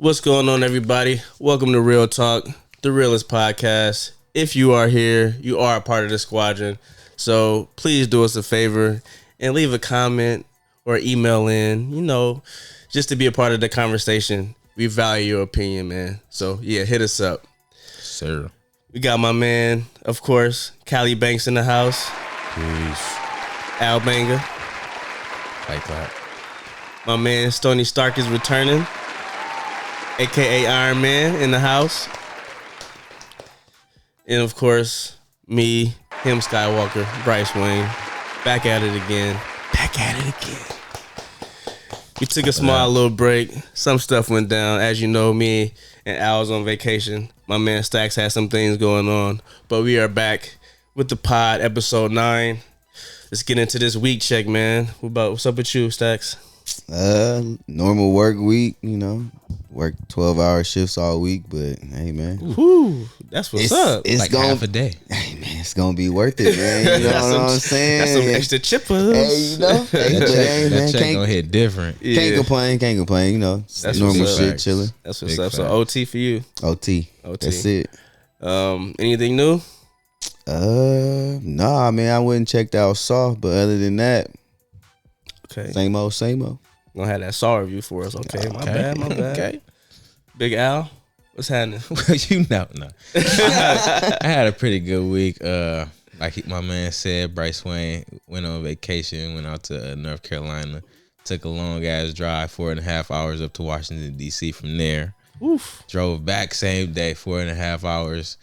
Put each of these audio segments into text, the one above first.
What's going on, everybody? Welcome to Real Talk, the realest podcast. If you are here, you are a part of the squadron. So please do us a favor and leave a comment or email in, just to be a part of the conversation. We value your opinion, man. So yeah, hit us up. Sir. We got my man, of course, Callie Banks in the house. Peace. Al Banga. Like that. My man, Tony Stark is returning. AKA Iron Man in the house. And of course, me, him Skywalker, Bryce Wayne. Back at it again. We took a small little break. Some stuff went down. As you know, me and Al was on vacation. My man Stacks had some things going on. But we are back with the pod, episode 9. Let's get into this week check, man. What's up with you, Stacks? Normal work week, work 12-hour shifts all week, but hey, man. Whew, that's what's up. It's like half a day. Hey, man, it's gonna be worth it, man. You know what I'm saying? That's some extra chippers. Hey, that check gonna hit different. Can't complain, That's normal what's shit, up. chilling. That's what's Big up. So fact. OT for you. OT. That's it. Anything new? Nah, man, I wouldn't check out Saw, but other than that, Okay. same old. Gonna have that Saw review for us. Okay, my bad. Okay. Big Al, what's happening? No. I had a pretty good week. Like my man said, Bryce Wayne went on vacation, went out to North Carolina, took a long ass drive, 4.5 hours up to Washington D.C. from there. Oof. Drove back same day, 4.5 hours.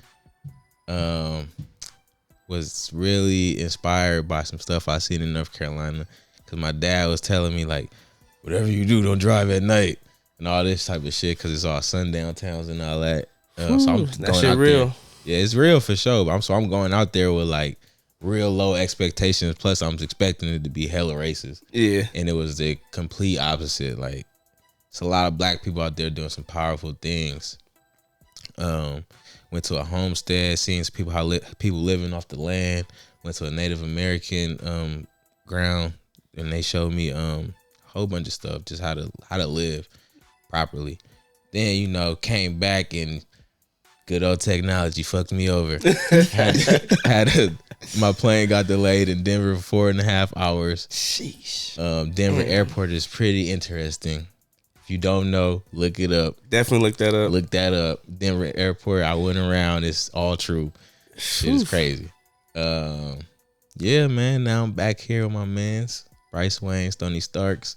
Was really inspired by some stuff I seen in North Carolina, because my dad was telling me, like, whatever you do, don't drive at night and all this type of shit, because it's all sundown towns and all that. So I'm that going shit out real. there. Yeah, it's real for sure. But I'm going out there with like real low expectations. Plus, I'm expecting it to be hella racist. Yeah. And it was the complete opposite. Like, it's a lot of black people out there doing some powerful things. Went to a homestead, seeing some people living off the land. Went to a Native American ground, and they showed me a whole bunch of stuff, just how to live properly. Then came back and good old technology fucked me over. My plane got delayed in Denver for 4.5 hours. Sheesh. Denver Airport is pretty interesting. If you don't know, look it up. Definitely look that up. Look that up. Denver Airport. I went around. It's all true. Shit is crazy. Yeah, man. Now I'm back here with my mans, Bryce Wayne, Tony Starks.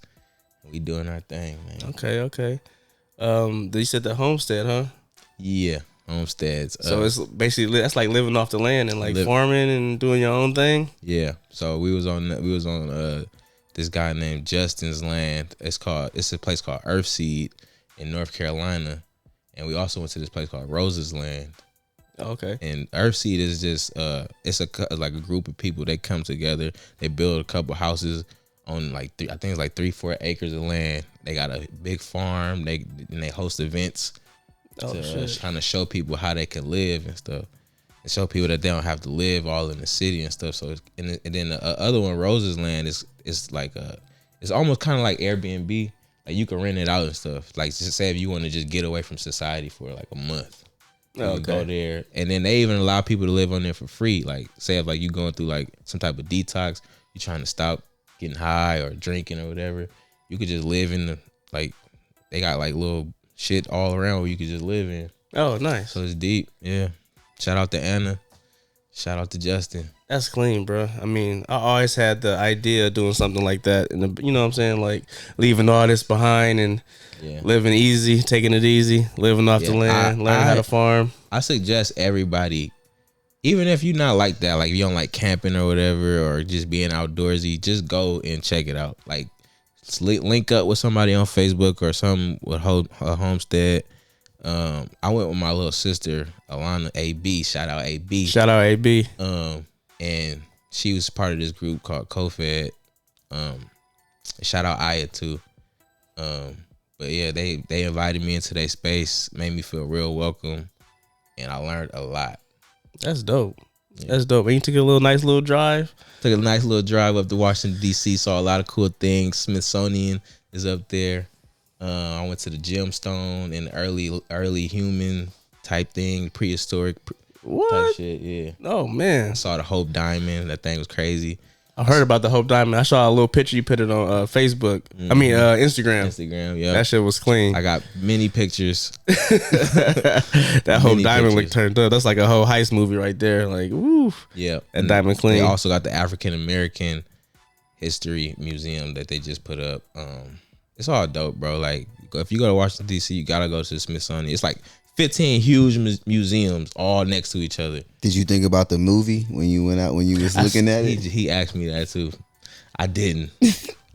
We doing our thing, man. Okay. You said the homestead, huh? Yeah, homesteads. So it's basically that's like living off the land and like farming and doing your own thing. Yeah. So we was on this guy named Justin's land. It's a place called Earthseed in North Carolina, and we also went to this place called Rose's Land. Okay. And Earthseed is just it's like a group of people. They come together. They build a couple houses on I think it's like 3-4 acres of land. They got a big farm. They host events to kind of show people how they can live and stuff, and show people that they don't have to live all in the city and stuff. So and then the other one, Rose's Land, is like it's almost kind of like Airbnb. Like you can rent it out and stuff. Like just say if you want to just get away from society for like a month. You can go there, and then they even allow people to live on there for free. Like say if like you going through like some type of detox, you trying to stop getting high or drinking or whatever, you could just live in they got like little shit all around where you could just live in. Oh, nice. So it's deep. Yeah. Shout out to Anna. Shout out to Justin. That's clean, bro. I mean, I always had the idea of doing something like that, and you know what I'm saying, like leaving all this behind and living easy, taking it easy, living off the land, learning how to farm. I suggest everybody, even if you're not like that, like if you don't like camping or whatever, or just being outdoorsy, just go and check it out. Like link up with somebody on Facebook or something with a homestead. I went with my little sister Alana, AB. Shout out AB. And she was part of this group called CoFed. Shout out Aya too. But yeah, they invited me into their space, made me feel real welcome, and I learned a lot. That's dope. That's dope. And you took a nice little drive. Took a nice little drive up to Washington D.C. Saw a lot of cool things. Smithsonian is up there. I went to the gemstone and early human type thing, prehistoric type shit. Yeah. Oh man, I saw the Hope Diamond. That thing was crazy. I heard about the Hope Diamond. I saw a little picture you put it on Facebook. I mean Instagram. Instagram, yeah. That shit was clean. I got many pictures. That Hope Diamond looked turned up. That's like a whole heist movie right there. Like, woo. Yeah. That diamond clean. They also got the African American History Museum that they just put up. It's all dope, bro. Like, if you go to Washington D.C., you gotta go to the Smithsonian. It's like 15 huge museums all next to each other. Did you think about the movie when you went out, when you was looking at it? He asked me that too. I didn't.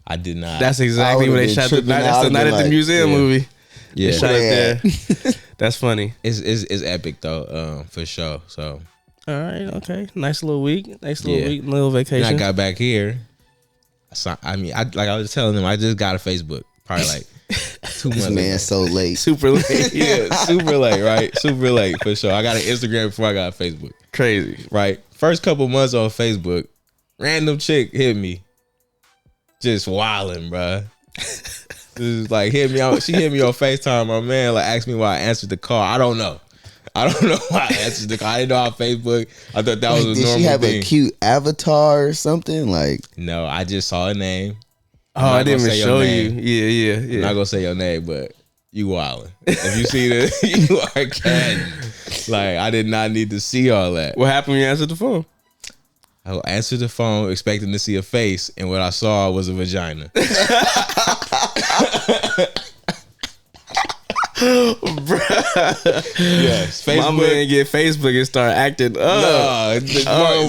I did not. That's exactly when they shot the night. That's the Night at the Museum movie. Yeah, they shot it there. That's funny. It's epic though, for sure. So, all right, okay, nice little week, little vacation. And I got back here. I was telling them, I just got a Facebook. Probably like 2 months. This man so late. Super late. Yeah, super late, right? Super late for sure. I got an Instagram before I got a Facebook. Crazy. Right? First couple months on Facebook, random chick hit me. Just wilding, bruh. Just like hit me out. She hit me on FaceTime, my man, like asked me why I answered the call. I don't know why I answered the call. I didn't know how Facebook. I thought that was a normal thing. Did she have a cute avatar or something? Like, no, I just saw a name. I didn't even show you. Yeah. I'm not gonna say your name, but you wildin'. If you see this, you are catting. Like, I did not need to see all that. What happened when you answered the phone? I answered the phone expecting to see a face, and what I saw was a vagina. Yes, Facebook. My man get Facebook and start acting up. Oh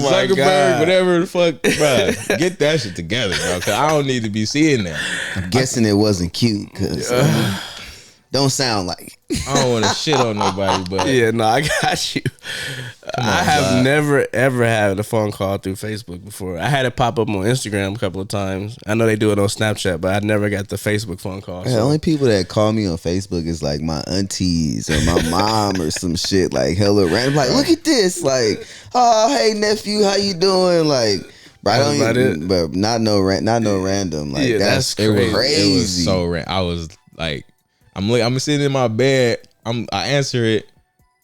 my Zuckerberg, God. whatever the fuck, bro. Get that shit together, bro. Cause I don't need to be seeing that. I'm guessing it wasn't cute because don't sound like. I don't want to shit on nobody, but Yeah, no, I got you. I have never ever had a phone call through Facebook before. I had it pop up on Instagram a couple of times. I know they do it on Snapchat, but I never got the Facebook phone call. The only people that call me on Facebook is like my aunties or my mom or some shit, like hella random. Like, look at this, like, oh hey nephew, how you doing? Like, bro, I don't even, but not no random. Like, Yeah, that's crazy. crazy. It was so random. I was like, I'm sitting in my bed. I answer it,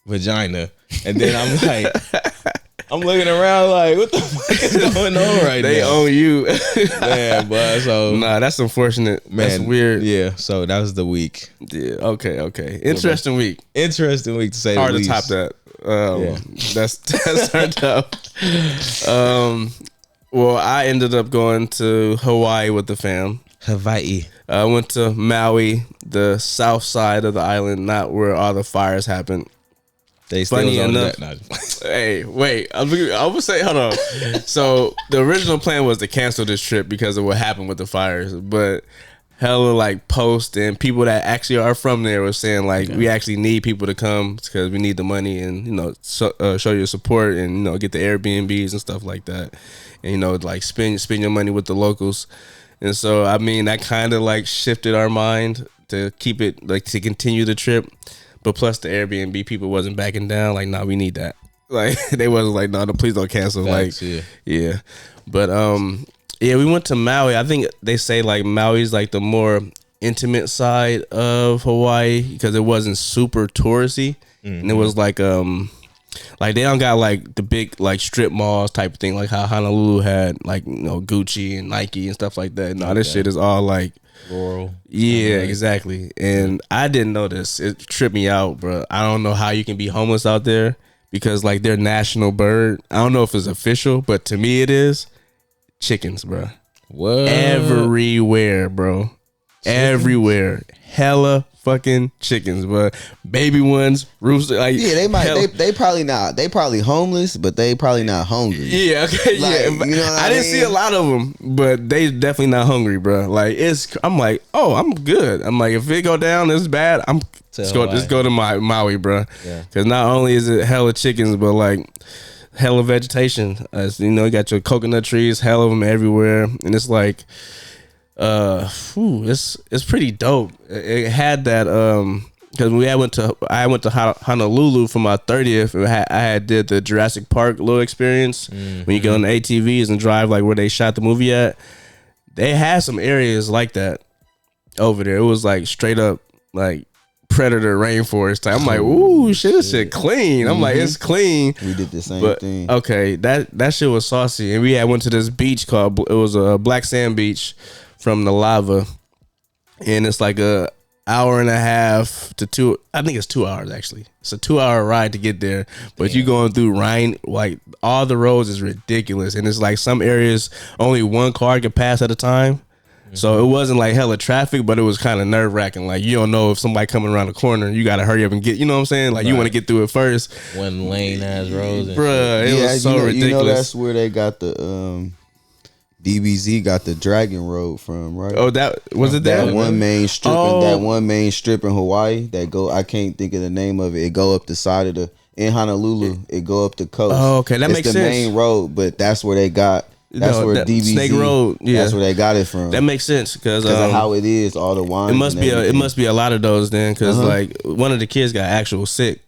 vagina, and then I'm like, I'm looking around like, what the fuck is going on right now? They own you. Man, but so Nah, that's unfortunate. Man, that's weird. Yeah, so that was the week. Yeah, okay. Interesting week. Interesting week to say Hard the to least. top that. That's turned up. Well, I ended up going to Hawaii with the fam. Hawaii. I went to Maui, the south side of the island, not where all the fires happened. They still Funny on enough. that. Hey, wait. I would say, hold on. So the original plan was to cancel this trip because of what happened with the fires, but hella like posts and people that actually are from there were saying like, we actually need people to come because we need the money and show your support and get the Airbnbs and stuff like that, and like spend your money with the locals. And so I mean that kind of like shifted our mind to keep it like to continue the trip. But plus the Airbnb people wasn't backing down. Like, nah, we need that. Like they wasn't like, no, please don't cancel. Facts, like, yeah. But we went to Maui. I think they say like Maui's like the more intimate side of Hawaii because it wasn't super touristy, and it was like they don't got like the big like strip malls type of thing like how Honolulu had like Gucci and Nike and stuff like that. No, this shit is all like Rural. Yeah, exactly. And I didn't know this. It tripped me out, bro. I don't know how you can be homeless out there because like their national bird, I don't know if it's official, but to me it is chickens, bro. What? Everywhere, bro. Chickens? Everywhere. Hella fucking chickens, but baby ones, rooster. Like, yeah, they might. They probably not. They probably homeless, but they probably not hungry. Yeah, okay, like, yeah. You know what I didn't see a lot of them, but they definitely not hungry, bro. Like I'm like, oh, I'm good. I'm like, if it go down, it's bad. Just go to Maui, bro. Yeah. Because not only is it hella chickens, but like hella vegetation. You got your coconut trees, hell of them everywhere, and it's like. It's pretty dope. It had that because I went to Honolulu for my 30th. I had did the Jurassic Park little experience when you go on the ATVs and drive like where they shot the movie at. They had some areas like that, over there. It was like straight up like predator rainforest type. I'm like, ooh, shit, this shit clean. I'm like, it's clean. We did the same thing. Okay, that shit was saucy. And we had went to this beach called, it was a black sand beach from the lava. And it's like a hour and a half to 2, I think it's 2 hours actually. It's a 2-hour ride to get there. But you going through Rhine, like all the roads is ridiculous. And it's like some areas only one car can pass at a time. So it wasn't like hella traffic, but it was kind of nerve wracking. Like you don't know if somebody coming around the corner, you got to hurry up and get, you know what I'm saying? Like you want to get through it first. One lane ass roads. Bruh, it was so ridiculous. You know that's where they got the, DBZ got the Dragon Road from, right? Oh, that was it there? That one main strip, that one main strip in Hawaii that go. I can't think of the name of it. It go up the side of in Honolulu. It go up the coast. Oh, okay, that makes sense. It's the main road, but that's where they got. That's where DBZ Snake Road. Yeah, that's where they got it from. That makes sense because of how it is. All the wine. It must be a lot of those then because like one of the kids got actual sick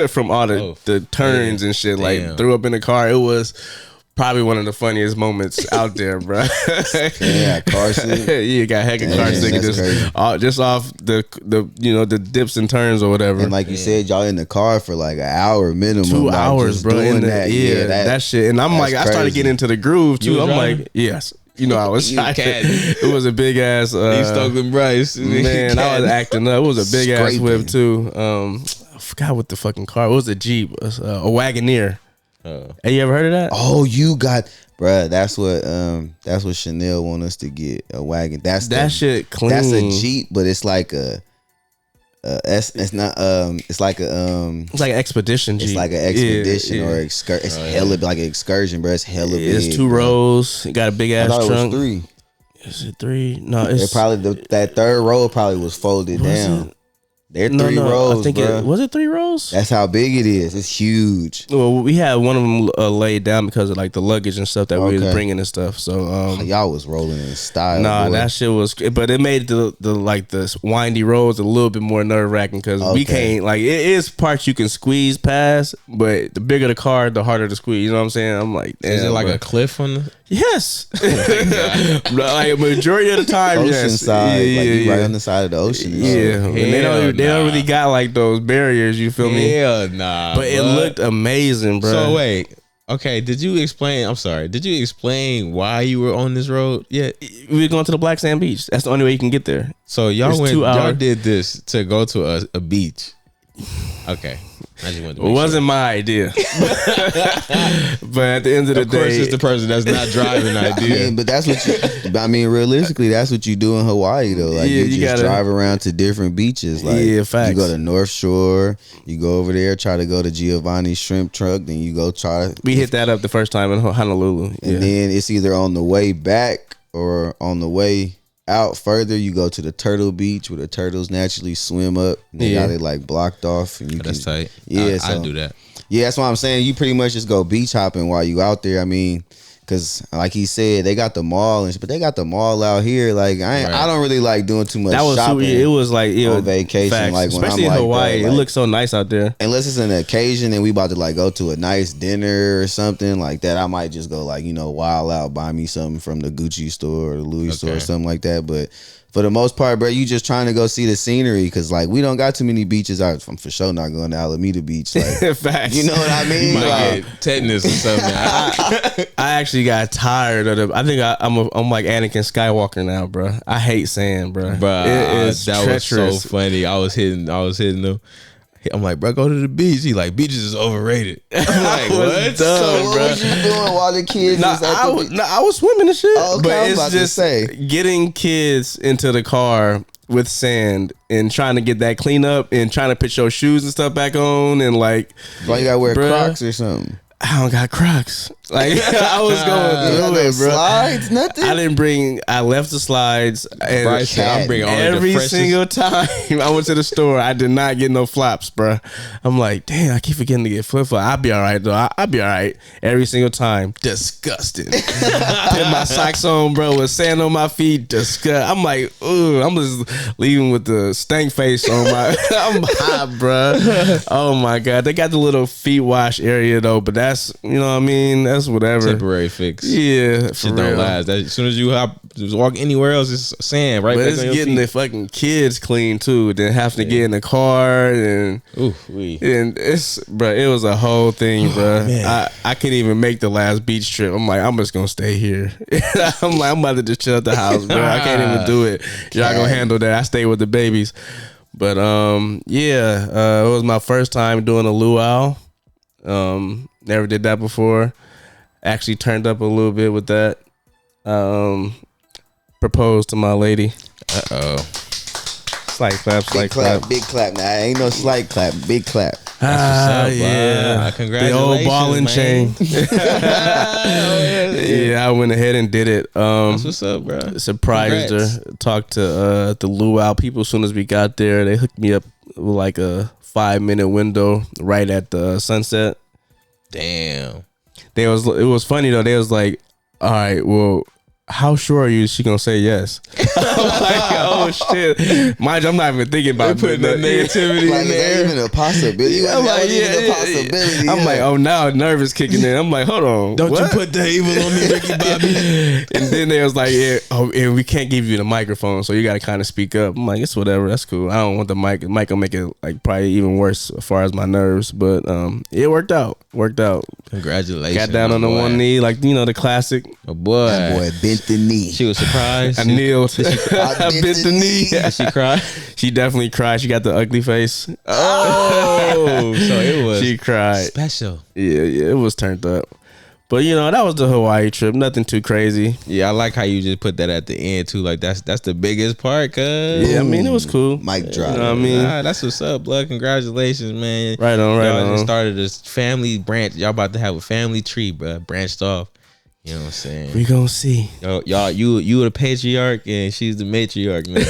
from all the turns and shit. Like threw up in the car. It was probably one of the funniest moments out there, bro. Yeah, car sick. Yeah, got heck of car sick just off the dips and turns or whatever. And like you said, y'all in the car for like an hour minimum. 2 like hours, bro. Doing that shit. And I'm like, I started getting into the groove too. I'm like, yes. You know, I was it was a big ass He's Stokely Bryce. Man, I was acting up. It was a big ass whip too. I forgot what the fucking car. It was a Jeep, a Wagoneer. Hey, you ever heard of that? Oh, you got, bruh. That's what Chanel want us to get, a wagon. That shit clean. That's a Jeep, but it's like it's not it's like an expedition Jeep. It's like an expedition or excursion. It's hella like an excursion, bro. It's hella big. It's 2 rows. It got a big ass trunk. It was 3. Is it 3? No, it's probably that third row probably was folded down. They're 3 rows, I think was it 3 rows? That's how big it is. It's huge. Well, we had one of them laid down because of like the luggage and stuff that we was bringing and stuff. So y'all was rolling in style. Nah, boy. that shit was, but it made the windy roads a little bit more nerve wracking because we can't, like, it is parts you can squeeze past, but the bigger the car, the harder to squeeze. You know what I'm saying? I'm like, is it like a cliff on the? Yes. Like majority of the time, ocean side, like right on the side of the ocean. Yeah, and they don't really got like those barriers. You feel me? Hell nah. But it looked amazing, bro. So wait, okay. Did you explain? I'm sorry. Did you explain why you were on this road? Yeah, we were going to the Black Sand Beach. That's the only way you can get there. So y'all did this to go to a beach. Okay. I just went to it wasn't my idea. But at the end of the day, of course, it's the person that's not driving the idea. But that's what realistically, that's what you do in Hawaii though. Like you just drive around to different beaches. Like facts. You go to North Shore, you go over there, try to go to Giovanni's Shrimp Truck, then you go We hit that up the first time in Honolulu. And then it's either on the way back or on the way out further, you go to the Turtle Beach where the turtles naturally swim up. And they got it like blocked off, and that's tight. Yeah, I do that. Yeah, that's what I'm saying. You pretty much just go beach hopping while you out there. I mean, because like he said, they got the mall, but they got the mall out here. Like I don't really like doing too much shopping. It was like on vacation, facts. like when especially I'm in like Hawaii. that, it looks so nice out there. Unless it's an occasion and we about to like go to a nice dinner or something like that, I might just go like wild out, buy me something from the Gucci store or the Louis store or something like that. But for the most part, bro, you just trying to go see the scenery because, like, we don't got too many beaches. I'm for sure not going to Alameda Beach. Like, facts. You know what I mean? You might get tetanus or something. I actually got tired of it. I think I'm like Anakin Skywalker now, bro. I hate sand, bro. That was so funny. I was hitting them. I'm like, bro, go to the beach. He like, beaches is overrated. I'm like, what? So what was you doing while the kids was at the beach? I was swimming and shit. Oh, okay, but I was it's about just to say. Getting kids into the car with sand and trying to get that clean up and trying to put your shoes and stuff back on and like. Why you gotta wear Crocs or something? I don't got Crocs. Like I was going through it, bro. Slides, nothing. I left the slides, and Bryce said, I'm bringing every single time I went to the store, I did not get no flops, bro. I'm like, damn, I keep forgetting to get flip flop. I'll be all right though. I'll be all right every single time. Disgusting. Put my socks on, bro, with sand on my feet. Disgust. I'm like, ooh, I'm just leaving with the stank face on my. I'm hot, bro. Oh my god, they got the little feet wash area though, but that's what I mean. That's whatever. Temporary fix. Yeah, Shit don't last. As soon as you hop Just walk anywhere else, it's sand right but back it's on your getting feet. the fucking kids clean too. Then having to get in the car and it's bro. It was a whole thing, bro. I couldn't even make the last beach trip. I'm like, I'm just gonna stay here. I'm like, I'm about to just chill at the house, bro. I can't even do it. Y'all gonna handle that. I stay with the babies. But it was my first time doing a luau. Never did that before. Actually turned up a little bit with that. Proposed to my lady. Slight clap. Big clap. Nah, ain't no slight clap. Big clap. Yeah. Congratulations, the old ball and chain. Yeah, I went ahead and did it. that's what's up, bro. Surprised Congrats. her. Talked to the luau people as soon as we got there. They hooked me up with like a 5-minute window right at the sunset. Damn. It was funny though. They was like, all right, well, how sure are you she gonna say yes? I'm like, oh shit. Mind you, I'm not even thinking about putting that negativity Like, in is there. that even a possibility? I'm like, possibility. I'm like, oh, now nervous kicking in. I'm like, hold on. Don't what? you put the evil on me, Ricky Bobby. And then they was like, and we can't give you the microphone, so you got to kind of speak up. I'm like, it's whatever. That's cool. I don't want the mic. The mic will make it like probably even worse as far as my nerves. But it worked out. Congratulations. Got down on the one knee, like the classic. Oh boy. That boy bent the knee. She was surprised. I kneeled. I bent the knee. Did she cry? She definitely cried. She got the ugly face. Oh, so it was She cried. special. Yeah, it was turned up. But that was the Hawaii trip. Nothing too crazy. Yeah, I like how you just put that at the end too. Like that's the biggest part, cuz. Yeah, I mean, it was cool. Mic drop. You know what I mean? That's what's up, blood. Congratulations, man. Right on. Y'all just started this family branch. Y'all about to have a family tree, bro. Branched off. You know what I'm saying? We gonna see. Y'all, you the patriarch and she's the matriarch, man.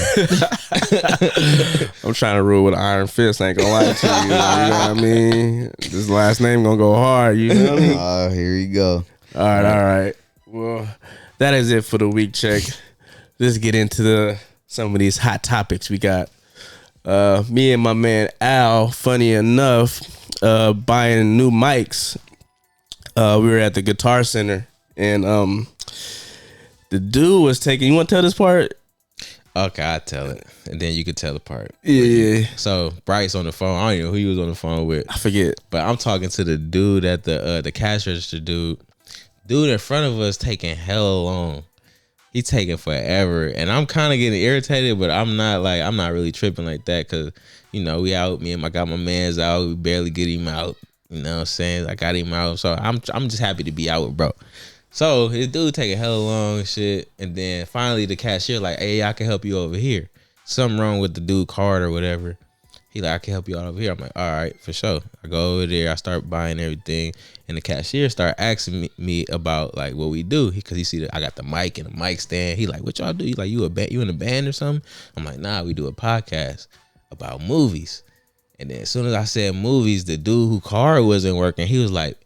I'm trying to rule with an iron fist. I ain't gonna lie to you. You know what I mean? This last name gonna go hard. You know what I mean? Oh, here you go. All right. Well, that is it for the week check. Let's get into some of these hot topics we got. Me and my man Al, funny enough, buying new mics. We were at the Guitar Center, and the dude was taking. You want to tell this part? Okay, I'll tell it. And then you can tell the part. Yeah. So Bryce on the phone. I don't even know who he was on the phone with. I forget. But I'm talking to the dude at the cash register dude. Dude in front of us taking hella long. He taking forever. And I'm kind of getting irritated, but I'm not really tripping like that because, we out. I got my mans out. We barely get him out. You know what I'm saying? I got him out. So I'm just happy to be out with bro. So his dude taking hella long and shit. And then finally the cashier like, hey, I can help you over here. Something wrong with the dude card or whatever. He like, I can help you out over here. I'm like, all right, for sure. I go over there. I start buying everything. And the cashier start asking me about like what we do. Because he see that I got the mic and the mic stand. He like, what y'all do? He like, you in a band or something? I'm like, nah, we do a podcast about movies. And then as soon as I said movies, the dude who card wasn't working, he was like,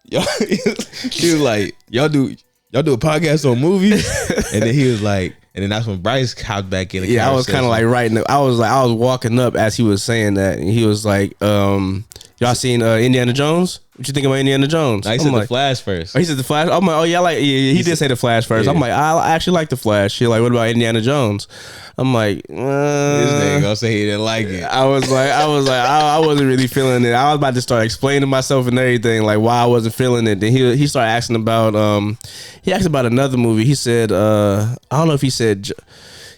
y'all, he was like, y'all do a podcast on movies? And then he was like, and then that's when Bryce hopped back in. Yeah, I was kind of like writing. I was walking up as he was saying that, and he was like, "Y'all seen Indiana Jones? What you think about Indiana Jones?" He said the Flash first. Oh, he said the Flash. I'm like, oh yeah, he did say the Flash first. Yeah. I'm like, I actually like the Flash. He like, what about Indiana Jones? I'm like, This nigga gonna say he didn't like it. I wasn't really feeling it. I was about to start explaining myself and everything, like why I wasn't feeling it. Then he started asking about he asked about another movie. He said I don't know if he said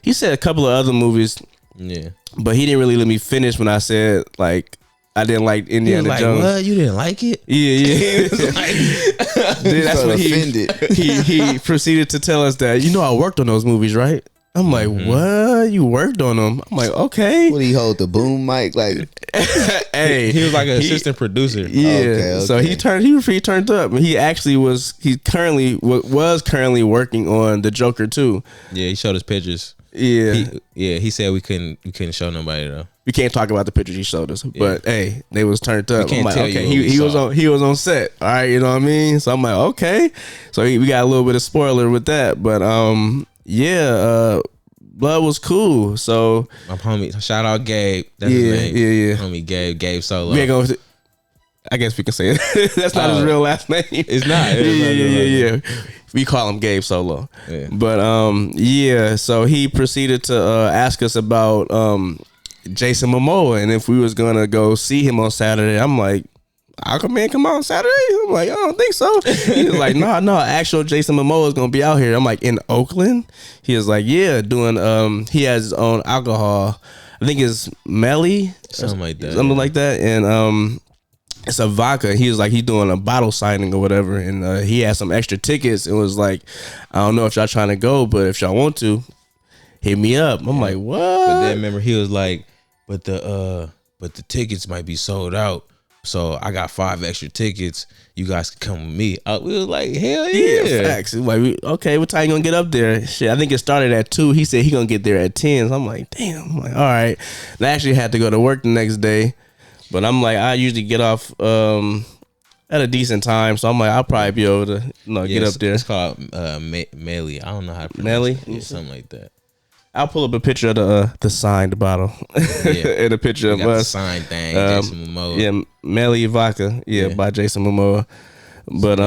a couple of other movies. Yeah, but he didn't really let me finish when I said like I didn't like Indiana like, Jones. What? You didn't like it? Yeah. Then that's when he proceeded to tell us that I worked on those movies, right? I'm like, what? You worked on them? I'm like, okay. What do he hold the boom mic like? Hey, he was like an assistant producer. Yeah. Okay. So he turned up. He actually was currently working on the Joker too. Yeah, he showed us pictures. Yeah. He said we couldn't show nobody though. We can't talk about the pictures he showed us, but hey, they was turned up. We can't I'm like, tell okay, you he was on set. All right, you know what I mean? So I'm like, okay. So we got a little bit of spoiler with that, but Blood was cool. So my homie, shout out Gabe. That's his name. Yeah. Homie Gabe Solo. We ain't gonna. I guess we can say it. That's not his real last name. It's not. Yeah. We call him Gabe Solo. Yeah. But so he proceeded to ask us about Jason Momoa and if we was gonna go see him on Saturday. I'm like, Aquaman come out on Saturday? I'm like, I don't think so. He was like, no, actual Jason Momoa is gonna be out here. I'm like, in Oakland? He was like, yeah, doing he has his own alcohol. I think it's Melly, something like that. Something like that. And it's a vodka. He was like, he's doing a bottle signing or whatever. And he had some extra tickets. It was like, I don't know if y'all trying to go, but if y'all want to, hit me up. I'm like, what? But then remember, he was like, but the tickets might be sold out. So I got 5 extra tickets. You guys can come with me. We was like, hell yeah. Facts. Like, okay, what time you gonna get up there? Shit, I think it started at 2. He said he gonna get there at 10. So I'm like, damn. I'm like, all right. And I actually had to go to work the next day. But I'm like, I usually get off at a decent time. So I'm like, I'll probably be able to get up there. It's called Melly. I don't know how to pronounce Melly? it. Yeah, something like that. I'll pull up a picture of the signed bottle and a picture of us. The signed thing, Jason Momoa. Yeah, Melly Vodka. Yeah, by Jason Momoa. But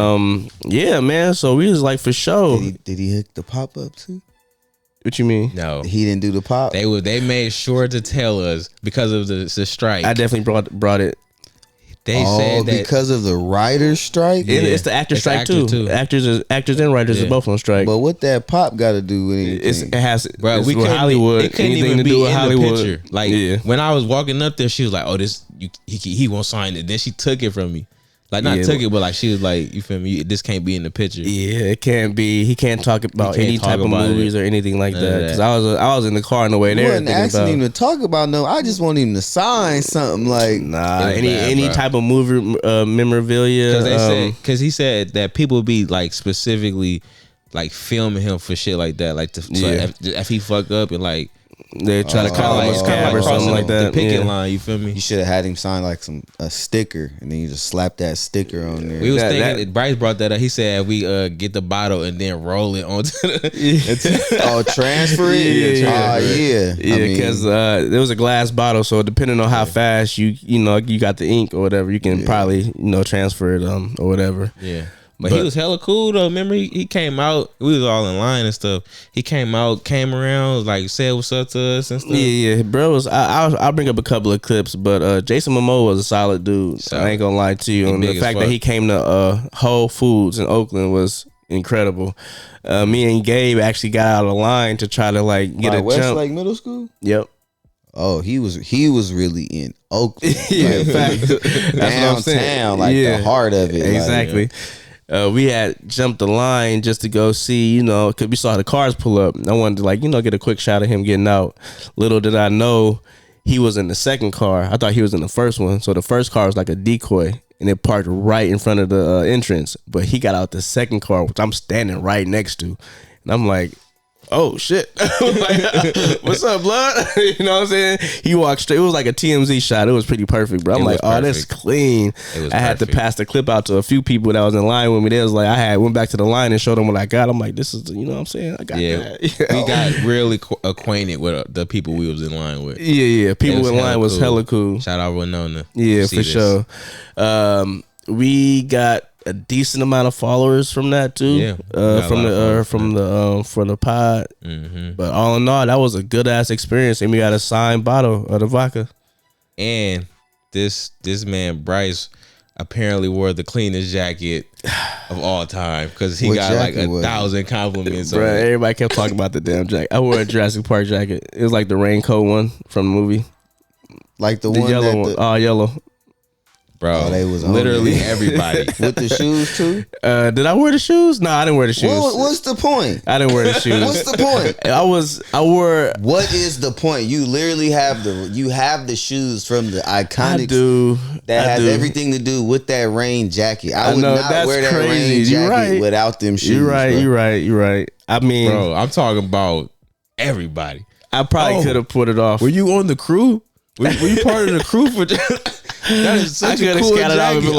yeah, man. So we was like, for sure. Did he hook the pop up too? What you mean? No, he didn't do the pop. They made sure to tell us because of the strike. I definitely brought it. They said that because of the writers' strike. It's the actor strike too. Actors and writers are both on strike. But what that pop got to do with anything? It has, bro. We couldn't, Hollywood. It couldn't even be in Hollywood. The picture. Like when I was walking up there, she was like, "Oh, he won't sign it." Then she took it from me. Like took it, but like she was like, you feel me? This can't be in the picture. Yeah, it can't be. He can't talk about any type of movies or anything like that. Because I was in the car on the way there. I wasn't asking him to talk about no. I just want him to sign something like any type of movie memorabilia. Because he said that people would be like specifically like filming him for shit like that. Like so if he fuck up and like. They try to call him a scam or something like that. The picket line, you feel me? You should have had him sign like a sticker, and then you just slap that sticker on there. We was thinking. Bryce brought that up. He said we get the bottle and then roll it onto the. Transfer it. Yeah. Because there was a glass bottle, so depending on how fast you got the ink or whatever, you can probably transfer it or whatever. Yeah. But he was hella cool though. Remember he came out. We was all in line and stuff. He came around, like said what's up to us and stuff. Yeah, bro. I'll bring up a couple of clips, but Jason Momoa was a solid dude. I ain't gonna lie to you. And the fact that he came to Whole Foods in Oakland was incredible. Me and Gabe actually got out of line to try to get a Westlake jump. Westlake Middle School. Yep. Oh, he was really in Oakland. Yeah, fact. That's downtown, the heart of it. Exactly. We had jumped the line just to go see, because we saw the cars pull up. I wanted to get a quick shot of him getting out. Little did I know he was in the second car. I thought he was in the first one. So the first car was like a decoy and it parked right in front of the entrance. But he got out the second car, which I'm standing right next to. And I'm like, oh shit. What's up, blood? You know what I'm saying? He walked straight. It was like a TMZ shot. It was pretty perfect, bro. I'm like, oh, that's clean. I had to pass the clip out to a few people that was in line with me. They was like, went back to the line and showed them what I got. I'm like, this is, you know what I'm saying? I got that. We got really acquainted with the people we was in line with. Yeah. People in line was hella cool. Shout out Winona. Yeah, for sure. We got a decent amount of followers from that too. Yeah, from the pod. Mm-hmm. But all in all, that was a good ass experience, and we got a signed bottle of the vodka. And this man Bryce apparently wore the cleanest jacket of all time because he got like 1,000 compliments. Bro, everybody kept talking about the damn jacket. I wore a Jurassic Park jacket. It was like the raincoat one from the movie, like the one yellow one. Oh, yellow. Bro, they was literally everybody with the shoes too. Did I wear the shoes? No, I didn't wear the shoes. What's the point? I didn't wear the shoes. What's the point? I wore. What is the point? You literally have the shoes from the iconic. I do. That has everything to do with that rain jacket. I would not wear that rain jacket without them shoes. You're right. I mean, bro, I'm talking about everybody. I probably could have put it off. Were you on the crew? Were you part of the crew for? That is such a cool jacket. I was on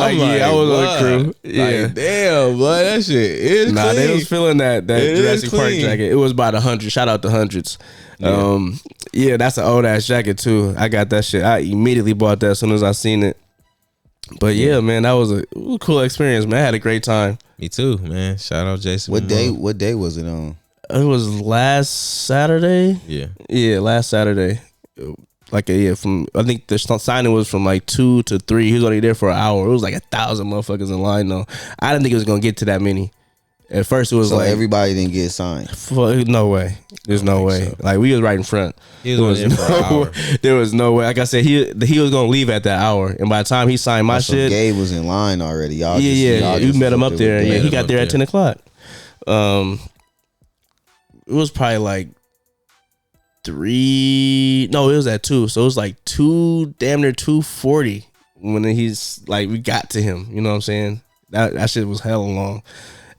the crew. Yeah, like, damn, boy, that shit is clean. They was feeling that Jurassic Park jacket. It was by the hundreds. Shout out to Hundreds. Yeah, that's an old ass jacket too. I got that shit. I immediately bought that as soon as I seen it. But yeah, man, that was a cool experience, man. I had a great time. Me too, man. Shout out Jason. What day? What day was it on? It was last Saturday. Yeah, last Saturday. Like from I think the signing was from like 2 to 3. He was only there for an hour. It was like 1,000 motherfuckers in line though. I didn't think it was gonna get to that many. At first, it was like everybody didn't get signed. No way. There's no way. So. Like we was right in front. He was in for an hour. There was no way. Like I said, he was gonna leave at that hour, and by the time he signed my shit, Gabe was in line already. Y'all you met him up there. Yeah, he got there at 10 o'clock. It was probably like 3. No, it was at 2. So it was like 2, damn near 2:40 when he's like we got to him. You know what I'm saying? That shit was hella long.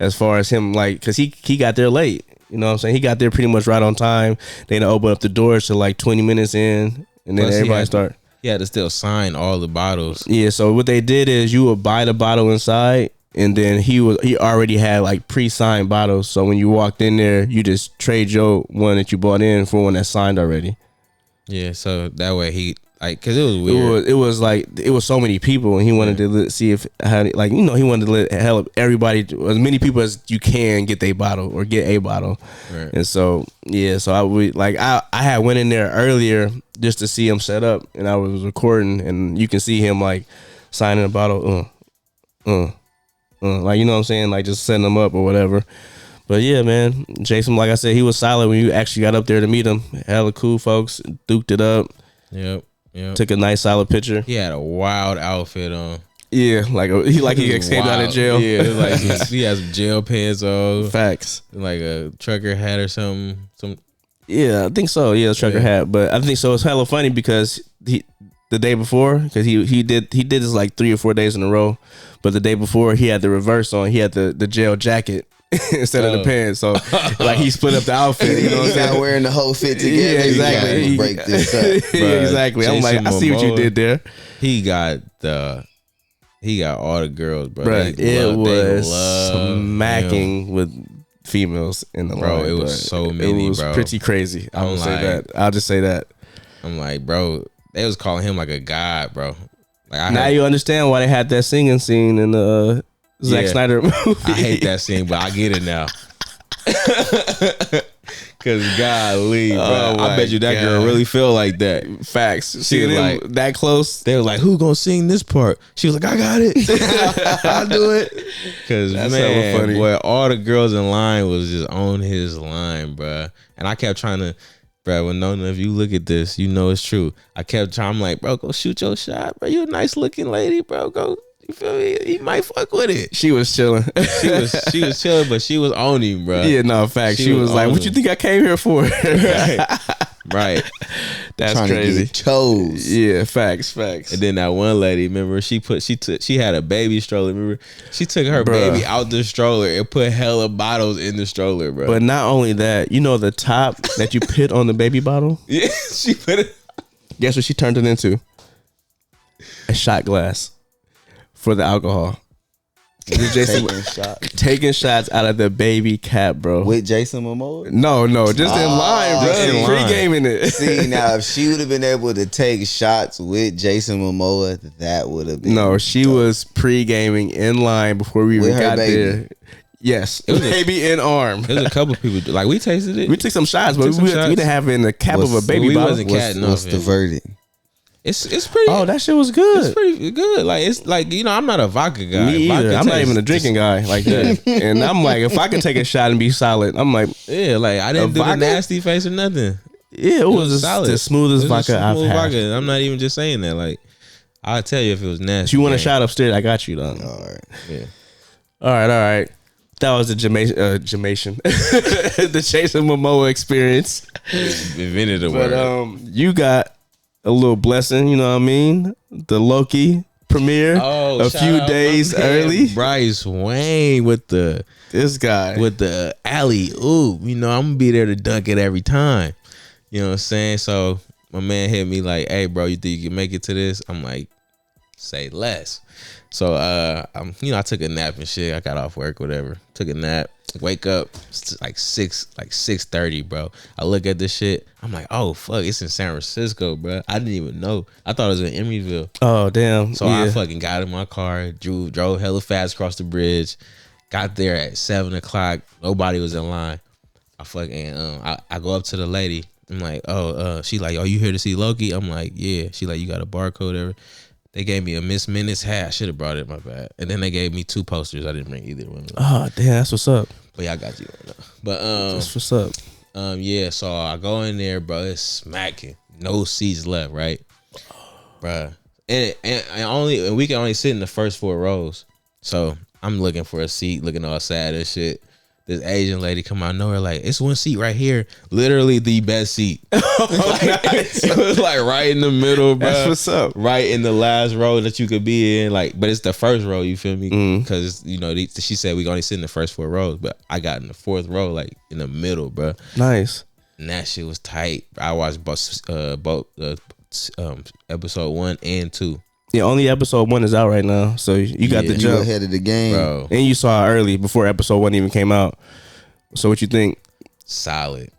As far as him, like, because he got there late. You know what I'm saying? He got there pretty much right on time. They didn't open up the doors till like 20 minutes in. And then everybody started. He had to still sign all the bottles. Yeah, so what they did is you would buy the bottle inside. And then he already had like pre-signed bottles. So when you walked in there, you just trade your one that you bought in for one that's signed already. Yeah, so that way he... Like, cause it was weird. It was so many people, and he wanted to see if he wanted to let help everybody, as many people as you can get their bottle or get a bottle. Right. And so I had went in there earlier just to see him set up, and I was recording, and you can see him like signing a bottle, like, you know what I'm saying, like just setting them up or whatever. But yeah, man, Jason, like I said, he was solid when you actually got up there to meet him. Hella cool folks, duked it up. Yep. Took a nice solid picture. He had a wild outfit on. Yeah, he came out of jail. Yeah, like he has some jail pants on. Facts. Like a trucker hat or something. Yeah, I think so. Yeah, trucker hat. But I think so. It's hella funny because the day before, because he did this like 3 or 4 days in a row. But the day before, he had the reverse on. He had the jail jacket instead of the pants. So like he split up the outfit. You know what I'm saying? Wearing the whole fit together. Yeah, exactly. Break this up. Yeah, exactly. Jason I'm like, I see what you did there. He got all the girls, bro. It was smacking with females in the line. It was so many, it was bro. Pretty crazy. I'll just say that. I'm like, bro, they was calling him like a god, bro. Like now you understand why they had that singing scene in the Zack Snyder movie. I hate that scene, but I get it now. Cause golly, bro, I bet you that girl really feel like that. Facts. She was like that close. They were like, "Who gonna sing this part?" She was like, "I got it. I'll do it." Cause that's man, funny. Boy, all the girls in line was just on his line, bro. And I kept trying to, bro. Well, no, if you look at this, you know it's true. I kept trying. I'm like, bro, go shoot your shot, bro. You a nice looking lady, bro. Go. You feel me? He might fuck with it. She was chilling. she was chilling, but she was on him, bro. Yeah, no, facts. She was like, "What you think I came here for?" Right. That's trying crazy. To get chose. Yeah, facts. And then that one lady, remember, she had a baby stroller. Remember, she took her baby out the stroller and put hella bottles in the stroller, bro. But not only that, you know the top that you put on the baby bottle? Yeah, she put it. Guess what she turned it into? A shot glass. For the alcohol. Jason taking shots out of the baby cap, bro. With Jason Momoa? No, just in line, bro. Pre-gaming it. See, now if she would have been able to take shots with Jason Momoa, that would have been. No, she was pre-gaming in line before we even got there. Yes, it was baby in arm. There's a couple people like we tasted it. We took some shots, but we didn't have it in the cap of a baby bottle. What's the verdict? It's pretty. Oh, that shit was good. It's pretty good. Like it's like, you know, I'm not a vodka guy. Me either. I'm not even a drinking guy like that. And I'm like, if I can take a shot and be solid, I'm like, yeah, like I didn't do the nasty face or nothing. Yeah, it was solid. The smoothest vodka I've had. I'm not even just saying that. Like, I'll tell you if it was nasty. If you want a shot upstairs, I got you, though. All right. Yeah. All right. That was the Jamaican, the Jason Momoa experience. Invented a word. But you got a little blessing, you know what I mean? The Loki premiere a few days early. Bryce Wayne with the alley oop. You know, I'm gonna be there to dunk it every time. You know what I'm saying? So my man hit me like, "Hey, bro, you think you can make it to this?" I'm like, Say less. So I took a nap and shit. I got off work, whatever. Took a nap. Wake up like 6:30, bro. I look at this shit. I'm like, oh fuck, it's in San Francisco, bro. I didn't even know. I thought it was in Emeryville. Oh damn. So I fucking got in my car, drove hella fast across the bridge. Got there at 7:00. Nobody was in line. I fucking I go up to the lady. I'm like, she like, oh, you here to see Loki? I'm like, yeah. She like, you got a barcode ever? They gave me a Miss Minutes hat. I should have brought it, my bad. And then they gave me 2 posters. I didn't bring either one. Oh damn, that's what's up. But yeah, I got you right now. But that's what's up. Yeah. So I go in there, bro. It's smacking. No seats left, right, bro. And we can only sit in the first 4 rows. So I'm looking for a seat, looking all sad and shit. This Asian lady come out of nowhere like, it's one seat right here. Literally the best seat. It was like right in the middle, bro. That's what's up. Right in the last row that you could be in. Like, but it's the first row, you feel me? Because, she said we only sit in the first 4 rows. But I got in the 4th row, like in the middle, bro. Nice. And that shit was tight. I watched both episode 1 and 2. Yeah, only episode 1 is out right now, so you got the jump ahead of the game, bro. And you saw it early before episode 1 even came out. So what you think? Solid.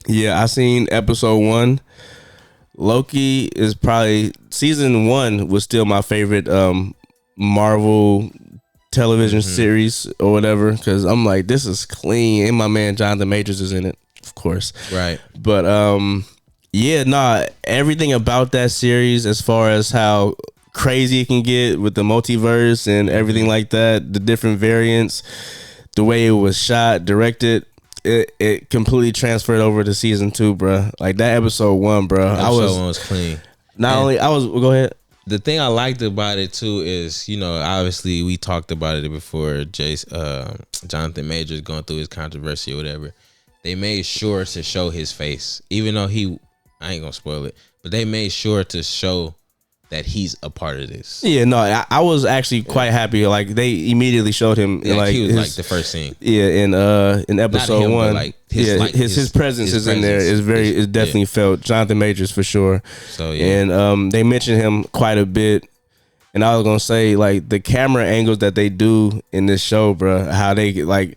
Yeah, I seen episode 1. Loki is probably season 1 was still my favorite Marvel television series or whatever, because I'm like, this is clean, and my man Jonathan Majors is in it, of course. Right. But yeah, everything about that series, as far as how crazy it can get with the multiverse and everything like that, the different variants, the way it was shot, directed, it completely transferred over to season 2, bro. Like that episode 1, bro. Episode 1 was clean. Go ahead. The thing I liked about it too is, obviously we talked about it before. Jonathan Majors going through his controversy or whatever. They made sure to show his face, even though I ain't gonna spoil it, but they made sure to show that he's a part of this. Yeah, no, I was actually quite happy. Like they immediately showed him, like he was like the first scene. Yeah, in episode 1, like his presence is in there. It's definitely felt. Jonathan Majors for sure. So yeah, and they mentioned him quite a bit. And I was gonna say, like, the camera angles that they do in this show, bro, how they get like.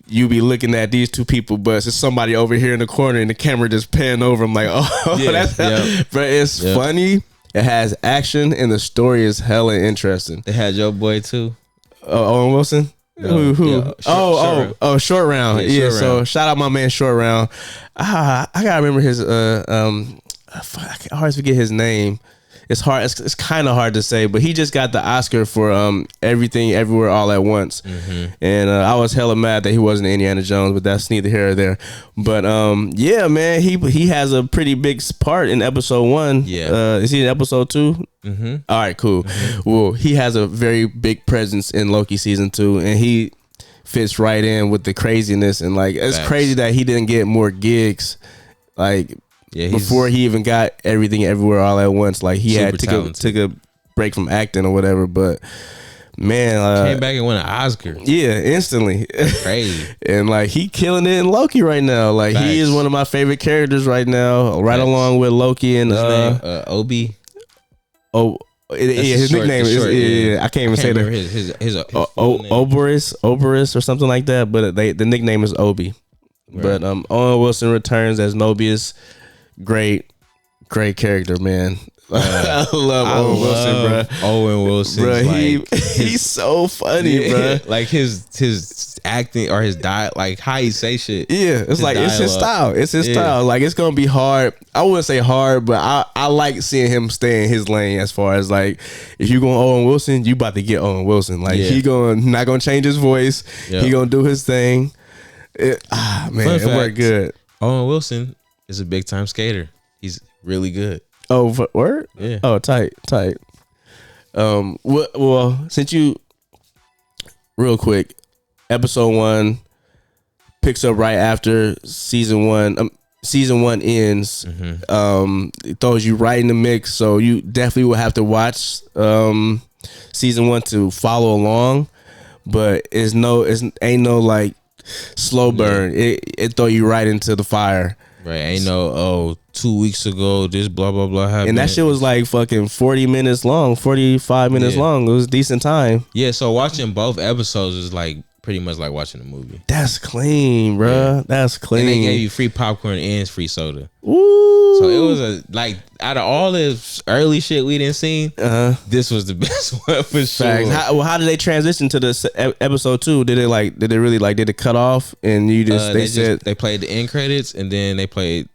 You be looking at these 2 people, but it's somebody over here in the corner, and the camera just pan over. I'm like, oh, yeah, but it's funny. It has action, and the story is hella interesting. They had your boy too. Owen Wilson. No, Who? Yeah, Short Round. Yeah. So shout out my man Short Round. I gotta remember his. I always forget his name. It's hard. It's kind of hard to say, but he just got the Oscar for Everything Everywhere All at Once, and I was hella mad that he wasn't Indiana Jones, but that's neither here or there. But yeah, man, he has a pretty big part in episode 1. Yeah, is he in episode 2? All right, cool. Well, he has a very big presence in Loki season 2, and he fits right in with the craziness, and like it's crazy that he didn't get more gigs, like. Yeah, before he even got Everything Everywhere All at Once, like he had took a break from acting or whatever. But man, came back and won an Oscar. Yeah, instantly. Crazy. And like he killing it in Loki right now. Like he is one of my favorite characters right now, right along with Loki and Obi. Oh. His nickname is I can't even say that. His Oberus or something like that. But the nickname is Obi. Right. But Owen Wilson returns as Mobius. Great character, man. I love Owen Wilson, bro. Owen Wilson, bro. He's so funny, bro. Like his acting or his diet, like how he say shit. Yeah, it's like dialogue. It's his style. It's his style. Like it's gonna be hard. I wouldn't say hard, but I like seeing him stay in his lane. As far as like, if you going Owen Wilson, you about to get Owen Wilson. Like he not gonna change his voice. Yep. He gonna do his thing. Man, it worked good. Owen Wilson is a big time skater. He's really good. Oh, word? Yeah. Oh, tight. Well, since you, real quick, episode 1 picks up right after season 1. Season 1 ends. It throws you right in the mix, so you definitely will have to watch season 1 to follow along. But ain't no like slow burn. It throw you right into the fire. Right, ain't no 2 weeks ago this blah blah blah happened. And that shit was like fucking 40 minutes long, 45 minutes long. It was a decent time. Yeah, so watching both episodes is like pretty much like watching a movie. That's clean, bro. Yeah. That's clean. And they gave you free popcorn and free soda. Ooh. So it was out of all this early shit we didn't see, this was the best one for sure. How did they transition to this episode 2? Did it cut off and you they played the end credits and then they played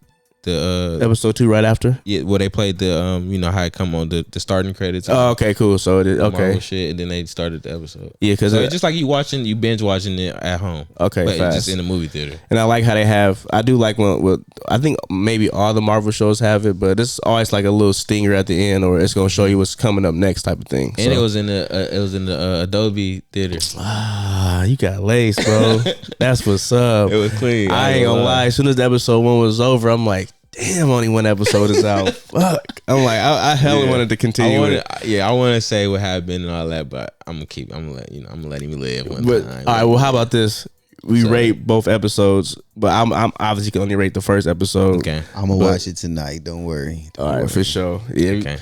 the episode 2 right after? Yeah, well they played the how it come on the starting credits. Oh, okay, cool. So it is okay. Shit, and then they started the episode. Yeah, because it's just like you binge watching it at home. Okay, but fast. It's just in the movie theater. And I like how they have. I do like when I think maybe all the Marvel shows have it, but it's always like a little stinger at the end, or it's gonna show you what's coming up next type of thing. And it was in the Adobe theater. Ah, you got lace, bro. That's what's up. It was clean. I ain't gonna lie. As soon as the episode 1 was over, I'm like, damn, only one episode is out. Fuck. I'm like, I hella wanted to continue I want to say what happened and all that, but I'm gonna let him live one time. All right, well, how about this? We rate both episodes, but I'm obviously can only rate the first episode. Okay, I'm gonna watch it tonight. Don't worry. All right, for sure. Yeah. Okay.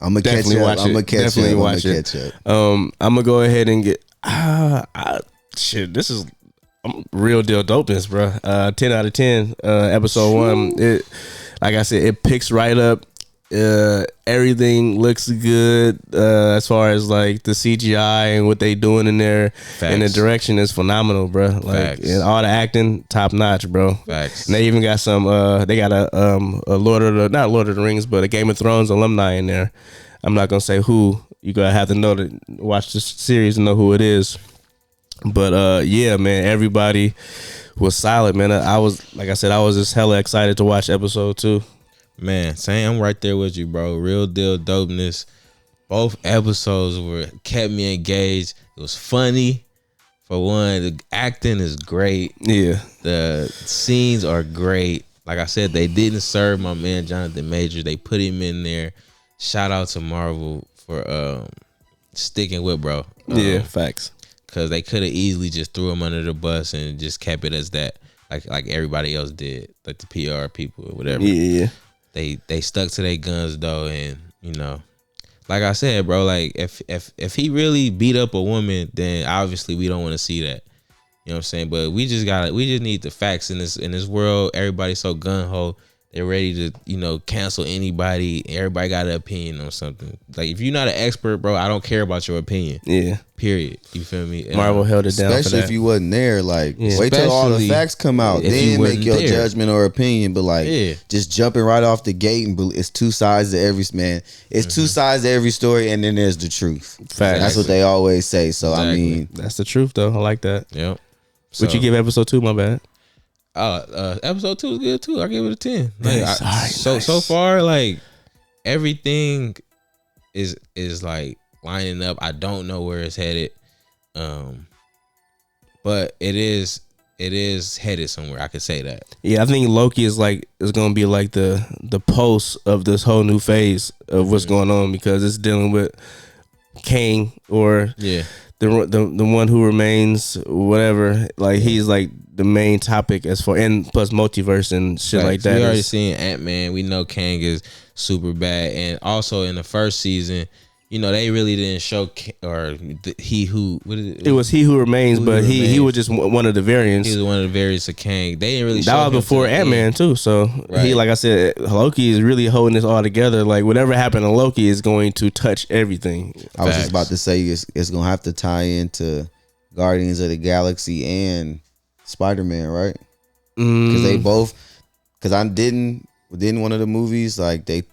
I'm gonna catch up. I'm gonna catch up. I'm gonna go ahead and get shit. This is real deal dopeness, bro. 10 out of 10. Episode 1. It, like I said, it picks right up. Everything looks good as far as like the CGI and what they doing in there. Facts. And the direction is phenomenal, bro. Like, and all the acting top notch, bro. Facts. And they even got some they got a not Lord of the Rings, but a Game of Thrones alumni in there. I'm not gonna say who. You gotta have to know to watch this series and know who it is. But yeah, man, everybody was solid, man. I was, like I said, I was just hella excited to watch episode 2. Man, Sam, I'm right there with you, bro. Real deal dopeness. Both episodes kept me engaged. It was funny. For one, the acting is great. Yeah. The scenes are great. Like I said, they didn't serve my man Jonathan Majors. They put him in there. Shout out to Marvel for sticking with bro. Yeah, facts. Because they could have easily just threw him under the bus and just kept it as that, like everybody else did, like the PR people or whatever. Yeah. They stuck to their guns though, and like I said, bro, like if he really beat up a woman, then obviously we don't want to see that. You know what I'm saying? But we just need the facts in this world. Everybody's so gun ho. They're ready to, cancel anybody. Everybody got an opinion on something. Like, if you're not an expert, bro, I don't care about your opinion. Yeah. Period. You feel me? Marvel held it down. Especially if you wasn't there. Like, wait till all the facts come out. Then make your judgment or opinion. But, like, just jumping right off the gate, and it's two sides to every, man. It's two sides to every story, and then there's the truth. Facts. That's what they always say. So, exactly. I mean. That's the truth, though. I like that. Yep. Would you give episode 2? My bad. Episode 2 is good too. I give it a 10. Nice. Nice. So far, like everything is like lining up. I don't know where it's headed, but it is headed somewhere. I could say that. Yeah, I think Loki is gonna be like the pulse of this whole new phase of what's going on, because it's dealing with Kang or the one who remains, whatever. Like he's like the main topic as far, and plus multiverse and shit like that. We already seen Ant-Man. We know Kang is super bad, and also in the first season, they really didn't show he who. What is it? It was He Who Remains, but he was just one of the variants. He was one of the variants of Kang. They didn't really. That was before Ant-Man too. So he, like I said, Loki is really holding this all together. Like whatever happened to Loki is going to touch everything. I was just about to say it's gonna have to tie into Guardians of the Galaxy and Spider-Man, right? Because they both. Because I didn't one of the movies, like they.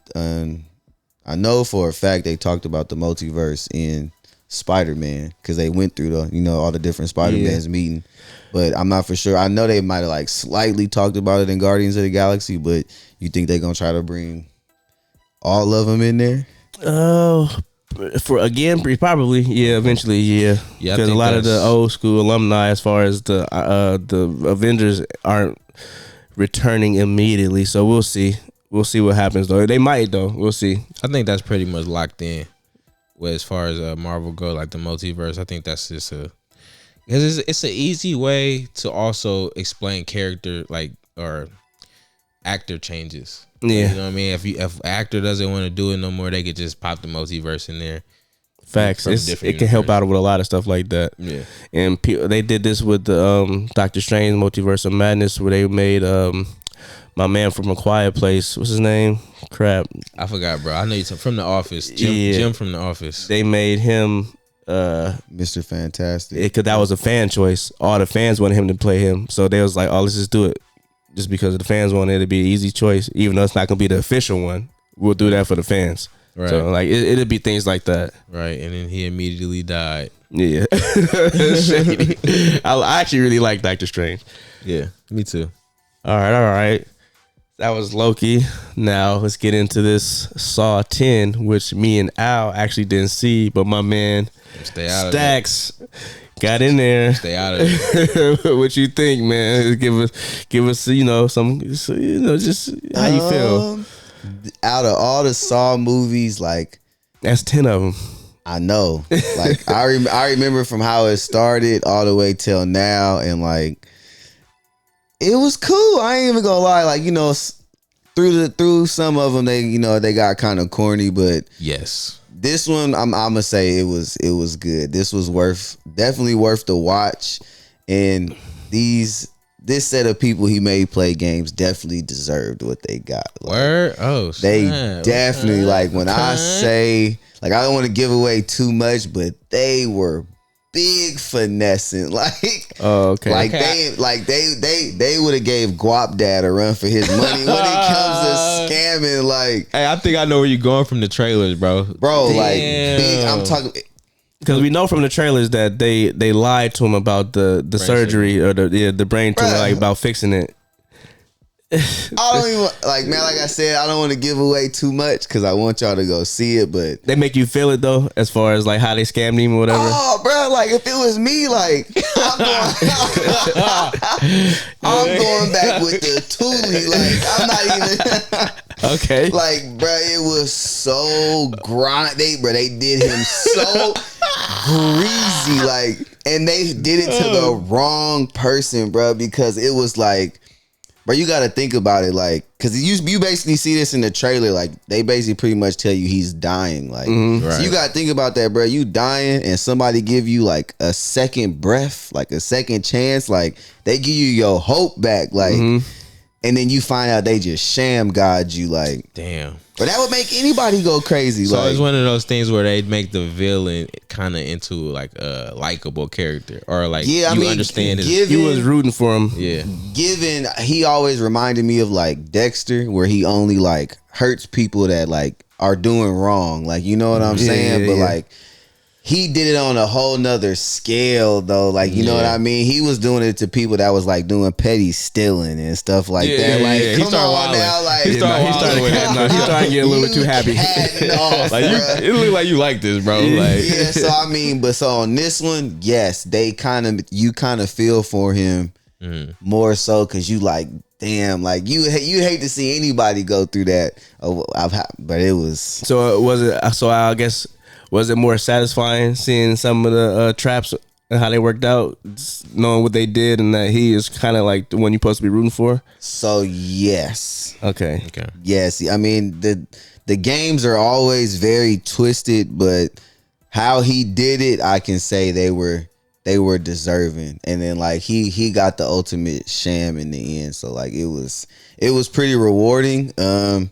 I know for a fact they talked about the multiverse in Spider-Man, because they went through the all the different Spider-Mans meeting, but I'm not for sure. I know they might have like slightly talked about it in Guardians of the Galaxy, but you think they're gonna try to bring all of them in there? Probably eventually, because a lot of the old school alumni, as far as the Avengers, aren't returning immediately, so we'll see. We'll see what happens though. They might though. We'll see. I think that's pretty much locked in. Well, as far as Marvel go, like the multiverse, I think that's just it's an easy way to also explain character, like, or actor changes. Yeah, you know what I mean. If an actor doesn't want to do it no more, they could just pop the multiverse in there. Facts. It can help out with a lot of stuff like that. Yeah, and they did this with the Doctor Strange Multiverse of Madness, where they made my man from A Quiet Place. What's his name? Crap, I forgot, bro. I know you from The Office. Jim from The Office. They made him Mr. Fantastic because that was a fan choice. All the fans wanted him to play him, so they was like, "Oh, let's just do it." Just because the fans wanted it to be an easy choice, even though it's not gonna be the official one, we'll do that for the fans. Right. So like it'll be things like that. Right, and then he immediately died. Yeah. I actually really like Doctor Strange. Yeah, me too. All right. That was Loki. Now let's get into this Saw 10, which me and Al actually didn't see, but my man Stacks got in there. Stay out of it. What you think, man? Give us, some, just how you feel. Out of all the Saw movies, like that's 10 of them. I know. Like I remember from how it started all the way till now, and like it was cool. I ain't even gonna lie. Like through some of them, they got kind of corny, but yes. This one, I'm gonna say it was good. This was definitely worth the watch, and this set of people he made play games definitely deserved what they got. Like, word, oh, they definitely like when I say like I don't want to give away too much, but they were big finessing, like okay, like they would have gave Guap Dad a run for his money when it comes to scamming. Like, hey, I think I know where you're going from the trailers, bro. Damn. Like big. I'm talking because we know from the trailers that they lied to him about the surgery or the brain tumor, like about fixing it. I don't even like I said, I don't want to give away too much because I want y'all to go see it, but they make you feel it though, as far as like how they scammed him or whatever. Oh, bro, like if it was me, like I'm going back with the Thule. Like I'm not even okay. Like, bro, it was so they did him so greasy, like, and they did it to the wrong person, bro, because it was like. Bro, you got to think about it, like, because you basically see this in the trailer, like, they basically pretty much tell you he's dying, like, so you got to think about that, bro. You dying and somebody give you, like, a second breath, like, a second chance, like, they give you your hope back, like, and then you find out they just sham God you, like, damn. But that would make anybody go crazy. So like, it's one of those things where they make the villain kind of into like a likable character, or like understand his. You was rooting for him. Yeah. Given he always reminded me of like Dexter, where he only like hurts people that like are doing wrong. Like, you know what I'm saying? But like he did it on a whole nother scale though. Like, you know what I mean? He was doing it to people that was like doing petty stealing and stuff like that. Like, come on now. Like, he started getting a little bit too happy. Like, it looked like you like this, bro. Like, yeah, so I mean, but so on this one, yes, you kind of feel for him more so because you like, damn, like you hate to see anybody go through that. But it was. So was it? So I guess. Was it more satisfying seeing some of the traps and how they worked out, knowing what they did, and that he is kind of like the one you're supposed to be rooting for? So yes. Okay. Yes. I mean, the games are always very twisted, but how he did it, I can say they were deserving. And then like he got the ultimate sham in the end. So like it was pretty rewarding. I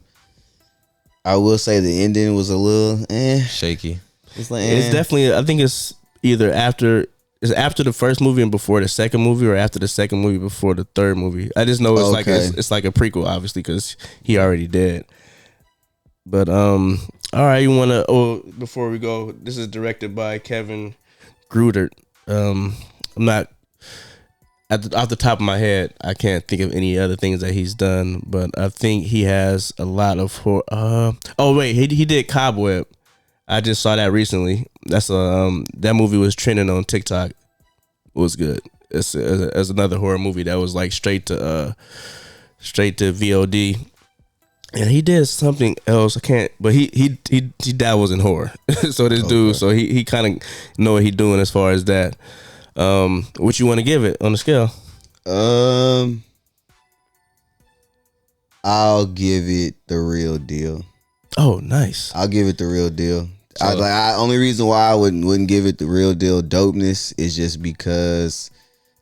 will say the ending was a little shaky. It's definitely. I think it's either after the first movie and before the second movie, or after the second movie before the third movie. I just know it's like a prequel, obviously, because he already did. But all right, you want to? Oh, before we go, this is directed by Kevin Grudert. I'm not off the top of my head. I can't think of any other things that he's done, but I think he has a lot of horror. Oh wait, he did Cobweb. I just saw that recently. That's that movie was trending on TikTok. It was good. It's another horror movie that was like straight to VOD. And he did something else. I can't. But he dabbles in horror. So this dude. So he kind of know what he's doing as far as that. What you want to give it on the scale? I'll give it the real deal. Oh, nice. I'll give it the real deal. So, Only reason why I wouldn't give it the real deal dopeness is just because,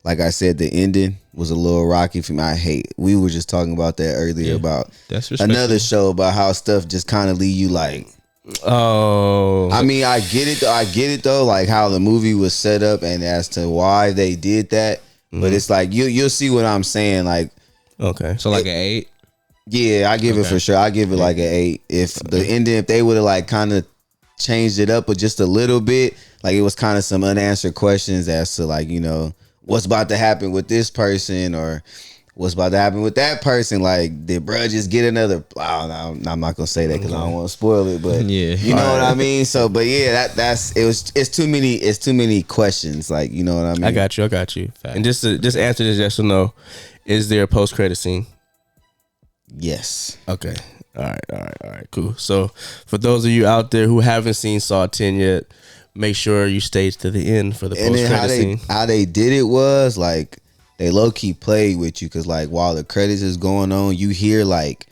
like I said, the ending was a little rocky for me. We were just talking about that earlier about that's another show about how stuff just kind of leave you like. Oh, I mean, I get it though, like how the movie was set up and as to why they did that. But it's like you'll see what I'm saying. Like, okay, so like an 8. Yeah, I give it for sure. I give it like an 8. If the ending, if they would have like kind of changed it up, but just a little bit, like it was kind of some unanswered questions as to like, you know, what's about to happen with this person or what's about to happen with that person. Like, did bruh just get another? I don't know, I'm not gonna say that because I don't want to spoil it, but yeah, you know what I mean. So, but yeah, it's too many questions. Like, you know what I mean. I got you. Fact. And just answer this yes or no. Is there a post credit scene? Yes. Okay. All right. Cool. So for those of you out there who haven't seen Saw 10 yet, make sure you stay to the end for the post credit scene. How they did it was like they low key played with you because like while the credits is going on, you hear like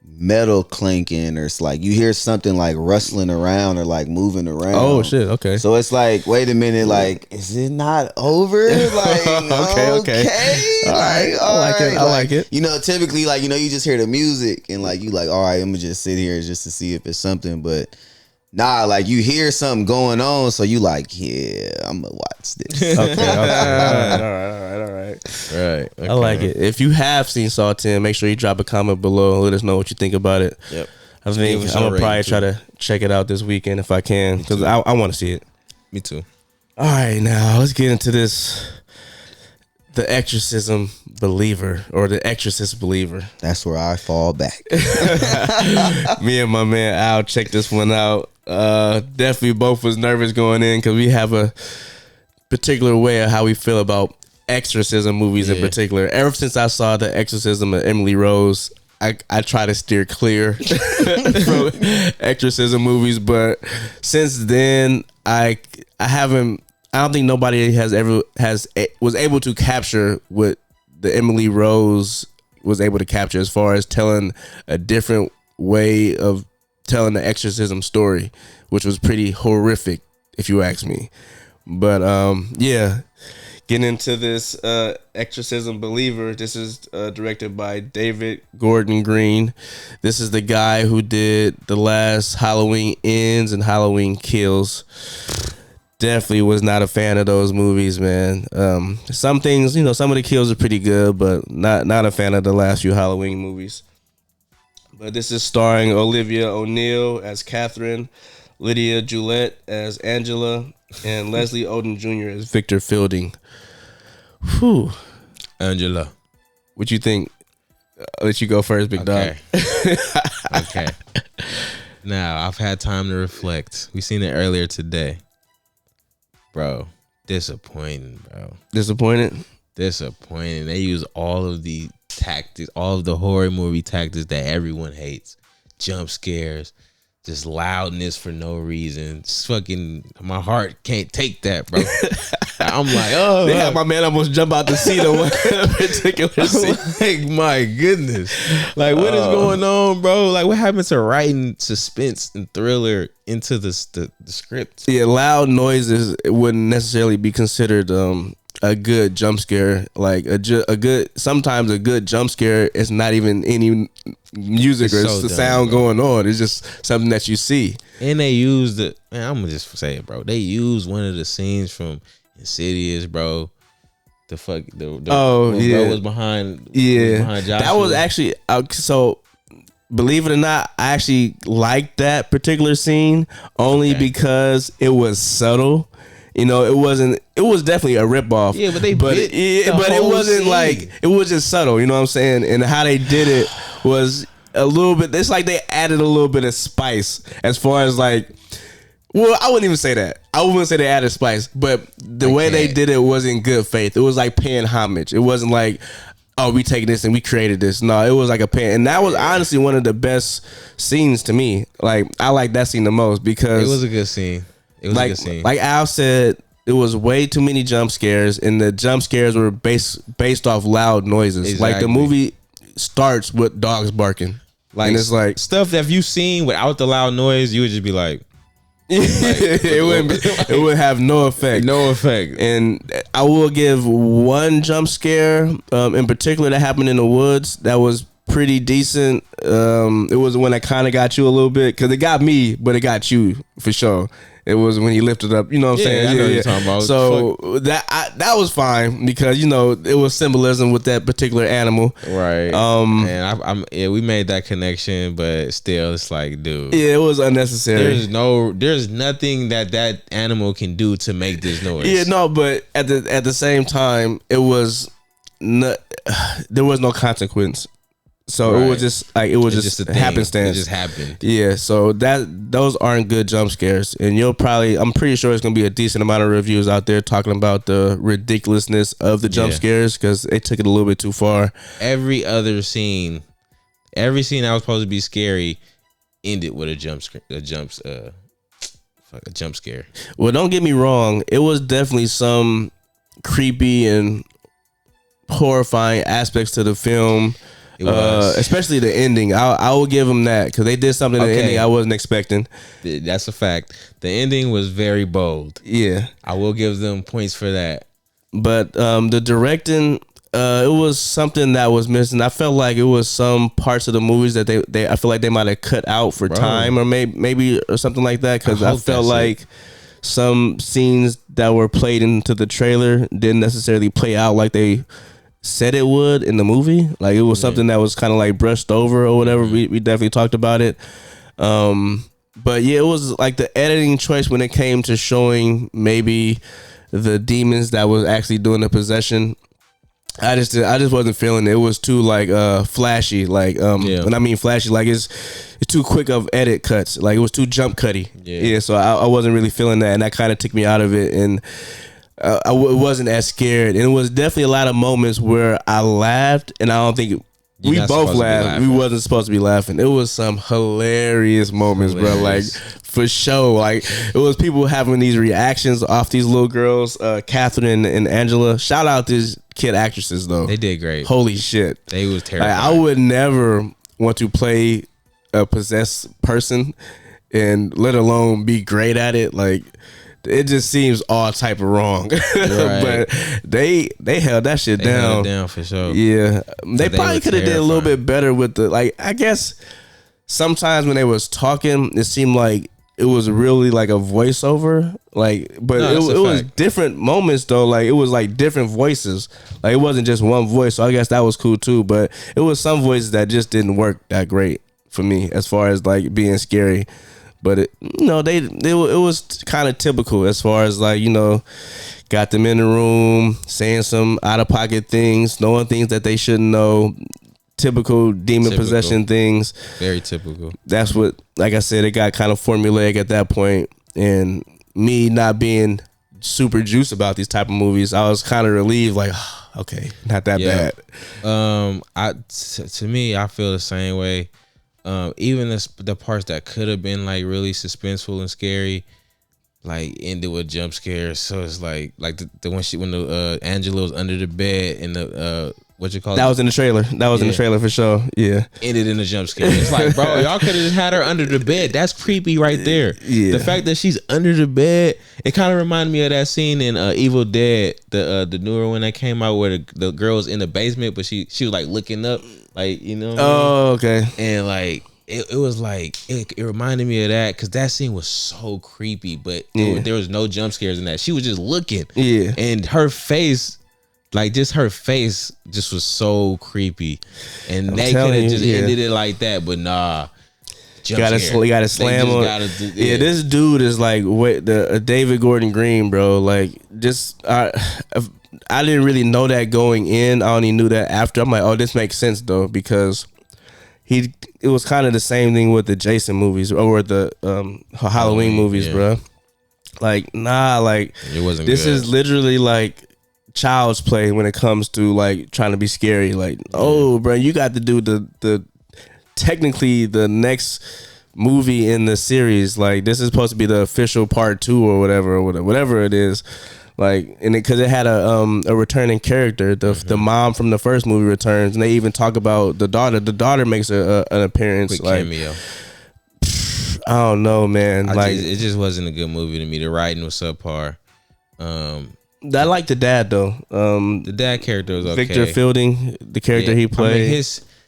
metal clinking or it's like you hear something like rustling around or like moving around. Oh shit. Okay. So it's like, wait a minute, like, is it not over? Like, okay. All right. I like it. You know, typically, like, you know, you just hear the music and like you like, all right, I'm gonna just sit here just to see if it's something, but nah, like you hear something going on, so you like, yeah, I'm gonna watch this. Okay. All right. Right. I like it. If you have seen Saw 10, make sure you drop a comment below and let us know what you think about it. Yep. I think I'm gonna probably try to check it out this weekend if I can because I want to see it. Me too. All right, now let's get into this. The Exorcism Believer or the Exorcist Believer. That's where I fall back. Me and my man Al checked this one out. Definitely both was nervous going in because we have a particular way of how we feel about exorcism movies in particular. Ever since I saw The Exorcism of Emily Rose, I try to steer clear from exorcism movies, but since then I don't think nobody was able to capture what the Emily Rose was able to capture as far as telling a different way of telling the exorcism story, which was pretty horrific if you ask me. But yeah, getting into this Exorcism Believer. This is directed by David Gordon Green. This is the guy who did the last Halloween Ends and Halloween Kills. Definitely was not a fan of those movies, man. Some things, you know, some of the kills are pretty good, but not a fan of the last few Halloween movies. But this is starring Olivia O'Neill as Catherine, Lydia Gillette as Angela, and Leslie Odom Jr. as Victor Fielding. Whew. Angela. What you think? I'll let you go first, big dog. Okay. Now, I've had time to reflect. We seen it earlier today. Bro, disappointing, bro. Disappointed? Disappointing. They use all of the tactics, all of the horror movie tactics that everyone hates. Jump scares, just loudness for no reason. Just fucking, my heart can't take that, bro. I'm like, oh. They had my man almost jump out the seat on one particular scene. Like, my goodness. Like, what is going on, bro? Like, what happened to writing suspense and thriller into the script? Yeah, loud noises wouldn't necessarily be considered a good jump scare. Like sometimes a good jump scare is not even any music or sound going on. It's just something that you see. And they used I'm gonna just say it, bro. They used one of the scenes from Insidious, bro. The bro was behind. Yeah, behind Joshua. That was actually so. Believe it or not, I actually liked that particular scene only because it was subtle. You know, it was definitely a ripoff. Yeah, but it wasn't scene. Like, it was just subtle, you know what I'm saying? And how they did it was a little bit, it's like they added a little bit of spice as far as like, well, I wouldn't even say that. I wouldn't say they added spice, but the way they did it was in good faith. It was like paying homage. It wasn't like, oh, we take this and we created this. No, it was like a pen. And that was honestly one of the best scenes to me. Like, I like that scene the most because it was a good scene. It was a good scene. Like Al said, it was way too many jump scares, and the jump scares were based off loud noises. Exactly. Like the movie, starts with dogs barking. Like, and it's like stuff that if you seen without the loud noise, you would just be like, it would have no effect. No effect. And I will give one jump scare in particular that happened in the woods that was pretty decent. It was when that kind of got you a little bit, because it got me, but it got you for sure. It was when he lifted up, you know what I'm saying? I know what you're talking about. So that was fine, because it was symbolism with that particular animal, right? And we made that connection, but still, it's like, dude, yeah, it was unnecessary. There's nothing that animal can do to make this noise. Yeah, no, but at the same time, it was there was no consequence. So right. it was just like it was just happenstance. It just happened. Yeah, so those aren't good jump scares, and I'm pretty sure it's gonna be a decent amount of reviews out there talking about the ridiculousness of the jump scares, because they took it a little bit too far. Every scene that was supposed to be scary ended with a jump scare. Well, don't get me wrong, it was definitely some creepy and horrifying aspects to the film. Especially the ending. I will give them that, because they did something in the ending I wasn't expecting. That's a fact. The ending was very bold. Yeah, I will give them points for that. But the directing, it was something that was missing. I felt like it was some parts of the movies that I feel like they might have cut out for time, or maybe or something like that, because I felt like some scenes that were played into the trailer didn't necessarily play out like they said it would in the movie. Like, it was something that was kind of like brushed over or whatever. We definitely talked about it. But yeah, it was like the editing choice when it came to showing maybe the demons that was actually doing the possession. I just wasn't feeling it. It was too like flashy. Like when I mean flashy, like it's too quick of edit cuts. Like, it was too jump cutty. Yeah. So I wasn't really feeling that, and that kind of took me out of it. And I wasn't as scared, and it was definitely a lot of moments where I laughed, and I don't think we both laughed. We wasn't supposed to be laughing. It was some hilarious moments, bro. Like, for sure. Like, it was people having these reactions off these little girls, Catherine and Angela. Shout out these kid actresses though. They did great. Holy shit, they was terrifying. Like, I would never want to play a possessed person, and let alone be great at it. Like, it just seems all type of wrong. Right. But they held that shit down. Held it down for sure. Yeah. They probably could have did a little bit better with the, like, I guess sometimes when they was talking, it seemed like it was really like a voiceover. Like, but it was different moments though. Like, it was like different voices. Like, it wasn't just one voice. So I guess that was cool too. But it was some voices that just didn't work that great for me as far as like being scary. But it was kind of typical as far as like, got them in the room saying some out of pocket things, knowing things that they shouldn't know. Typical demon possession things. Very typical. That's what, like I said, it got kind of formulaic at that point. And me not being super juiced about these type of movies, I was kind of relieved. Like, okay, not that bad. To me, I feel the same way. Even the parts that could have been like really suspenseful and scary, like ended with jump scares. So it's like the when Angela was under the bed and the what you call that was in the trailer. That was in the trailer for sure. Yeah, ended in a jump scare. It's like, bro, y'all could have just had her under the bed. That's creepy right there. Yeah, the fact that she's under the bed, it kind of reminded me of that scene in Evil Dead, the newer one that came out where the girl was in the basement, but she was like looking up, like, what I mean? Okay. And like it was like it reminded me of that, because that scene was so creepy, but there was no jump scares in that. She was just looking. Yeah, and her face. Like, just her face just was so creepy, and they could have just ended it like that, but nah. You gotta slam on. This dude is like David Gordon Green, bro. Like, just I didn't really know that going in. I only knew that after. I'm like, oh, this makes sense though, because it was kind of the same thing with the Jason movies or the Halloween movies, bro. Like, nah, like it wasn't. This is literally like child's play when it comes to like trying to be scary. Like, oh, bro, you got to do the technically the next movie in the series. Like, this is supposed to be the official part 2 or whatever it is. Like, and because it had a returning character, the mom from the first movie returns, and they even talk about the daughter. The daughter makes an appearance, quick like cameo. I don't know, man. It just wasn't a good movie to me. The writing was subpar. I like the dad though. The dad character was okay. Victor Fielding, the character he played. I mean,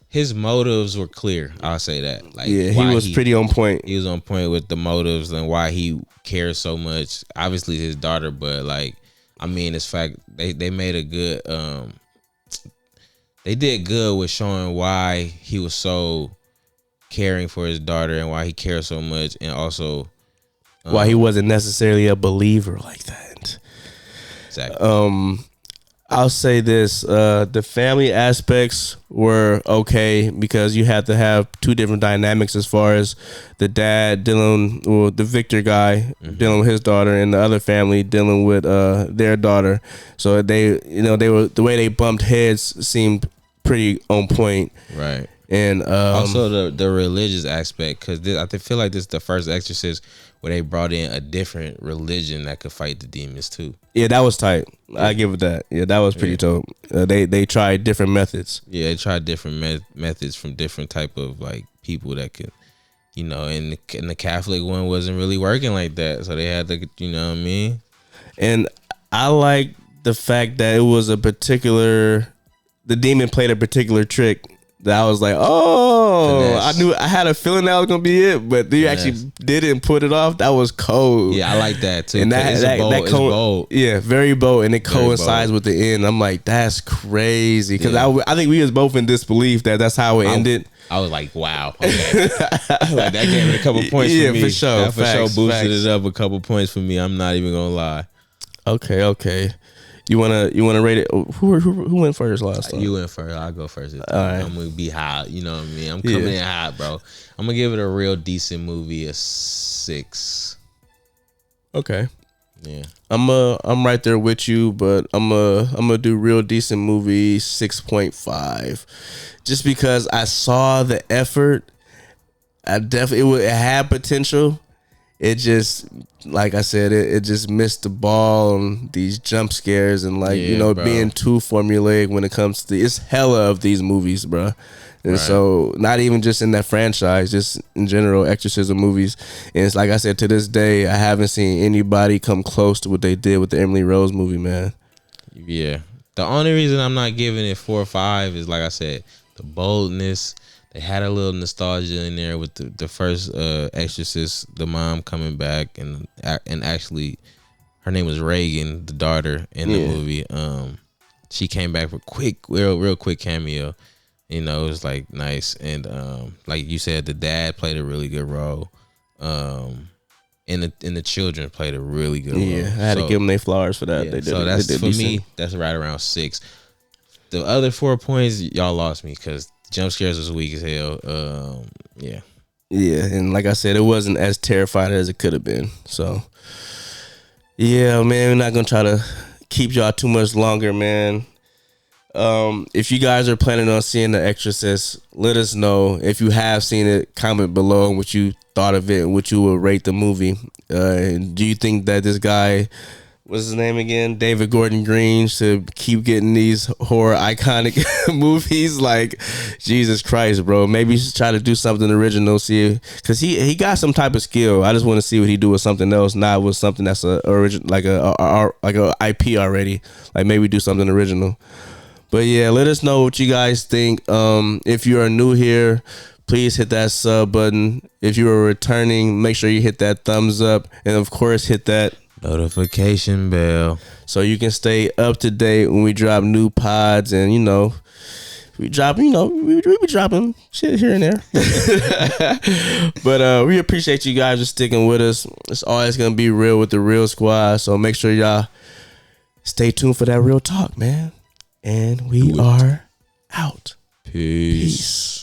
his motives were clear. I'll say that. Like, yeah, he was pretty on point. He was on point with the motives and why he cares so much. Obviously, his daughter, but like, I mean, it's fact they made a good. They did good with showing why he was so caring for his daughter and why he cares so much, and also why he wasn't necessarily a believer like that. Exactly. I'll say this: the family aspects were okay because you had to have two different dynamics as far as the dad dealing with the Victor guy dealing with his daughter, and the other family dealing with their daughter. So they were the way they bumped heads seemed pretty on point, right? And also the religious aspect, because I feel like this is the first Exorcist where they brought in a different religion that could fight the demons too. Yeah, that was tight. I give it that. Yeah, that was pretty dope. They tried different methods. Yeah, they tried different methods from different type of like people that could, and the Catholic one wasn't really working like that, so they had to, you know what I mean. And I like the fact that it was the demon played a particular trick that I was like, finesse. I had a feeling that was gonna be it, but you actually did it and put it off. That was cold. Yeah, I like that too. And it's bold. Yeah, very bold, and it coincides with the end. I'm like, that's crazy, because I think we was both in disbelief that that's how it ended. I was like, wow, okay. Like, that gave it a couple points for me. For sure. That for sure boosted it up a couple points for me. I'm not even gonna lie. Okay. You wanna rate it? Who went first last time? You went first. I'll go first. All right. I'm gonna be hot. You know what I mean? I'm coming in hot, bro. I'm gonna give it a real decent movie, a 6. Okay. Yeah. I'm right there with you, but I'm gonna do real decent movie 6.5, just because I saw the effort. It had potential. It just, like I said, it just missed the ball on these jump scares and being too formulaic when it comes to it's hella of these movies, bro. And so not even just in that franchise, just in general, exorcism movies. And it's like I said, to this day, I haven't seen anybody come close to what they did with the Emily Rose movie, man. Yeah. The only reason I'm not giving it 4 or 5 is, like I said, the boldness. They had a little nostalgia in there with the first Exorcist, the mom coming back, and actually, her name was Reagan, the daughter in the movie. She came back for real quick cameo. It was like nice, and like you said, the dad played a really good role, and the children played a really good role. Yeah, I had to give them their flowers for that. Yeah, that's for me. That's right around 6. The other 4 points, y'all lost me because jump scares was weak as hell. Yeah, and like I said, it wasn't as terrifying as it could have been. So, yeah, man, we're not gonna try to keep y'all too much longer, man. If you guys are planning on seeing The Exorcist, let us know. If you have seen it, comment below what you thought of it and what you would rate the movie. Do you think that this guy, what's his name again, David Gordon Green, should keep getting these horror iconic movies? Like, Jesus Christ, bro. Maybe try to do something original, see, because he got some type of skill. I just want to see what he do with something else, not with something that's a original, like a IP already. Like, maybe do something original. But yeah, let us know what you guys think. If you are new here, please hit that sub button. If you are returning, make sure you hit that thumbs up, and of course hit that notification bell so you can stay up to date when we drop new pods. And we be dropping shit here and there. But we appreciate you guys for sticking with us. It's always gonna be real with the Real Squad, so make sure y'all stay tuned for that real talk, man. And we are out. Peace.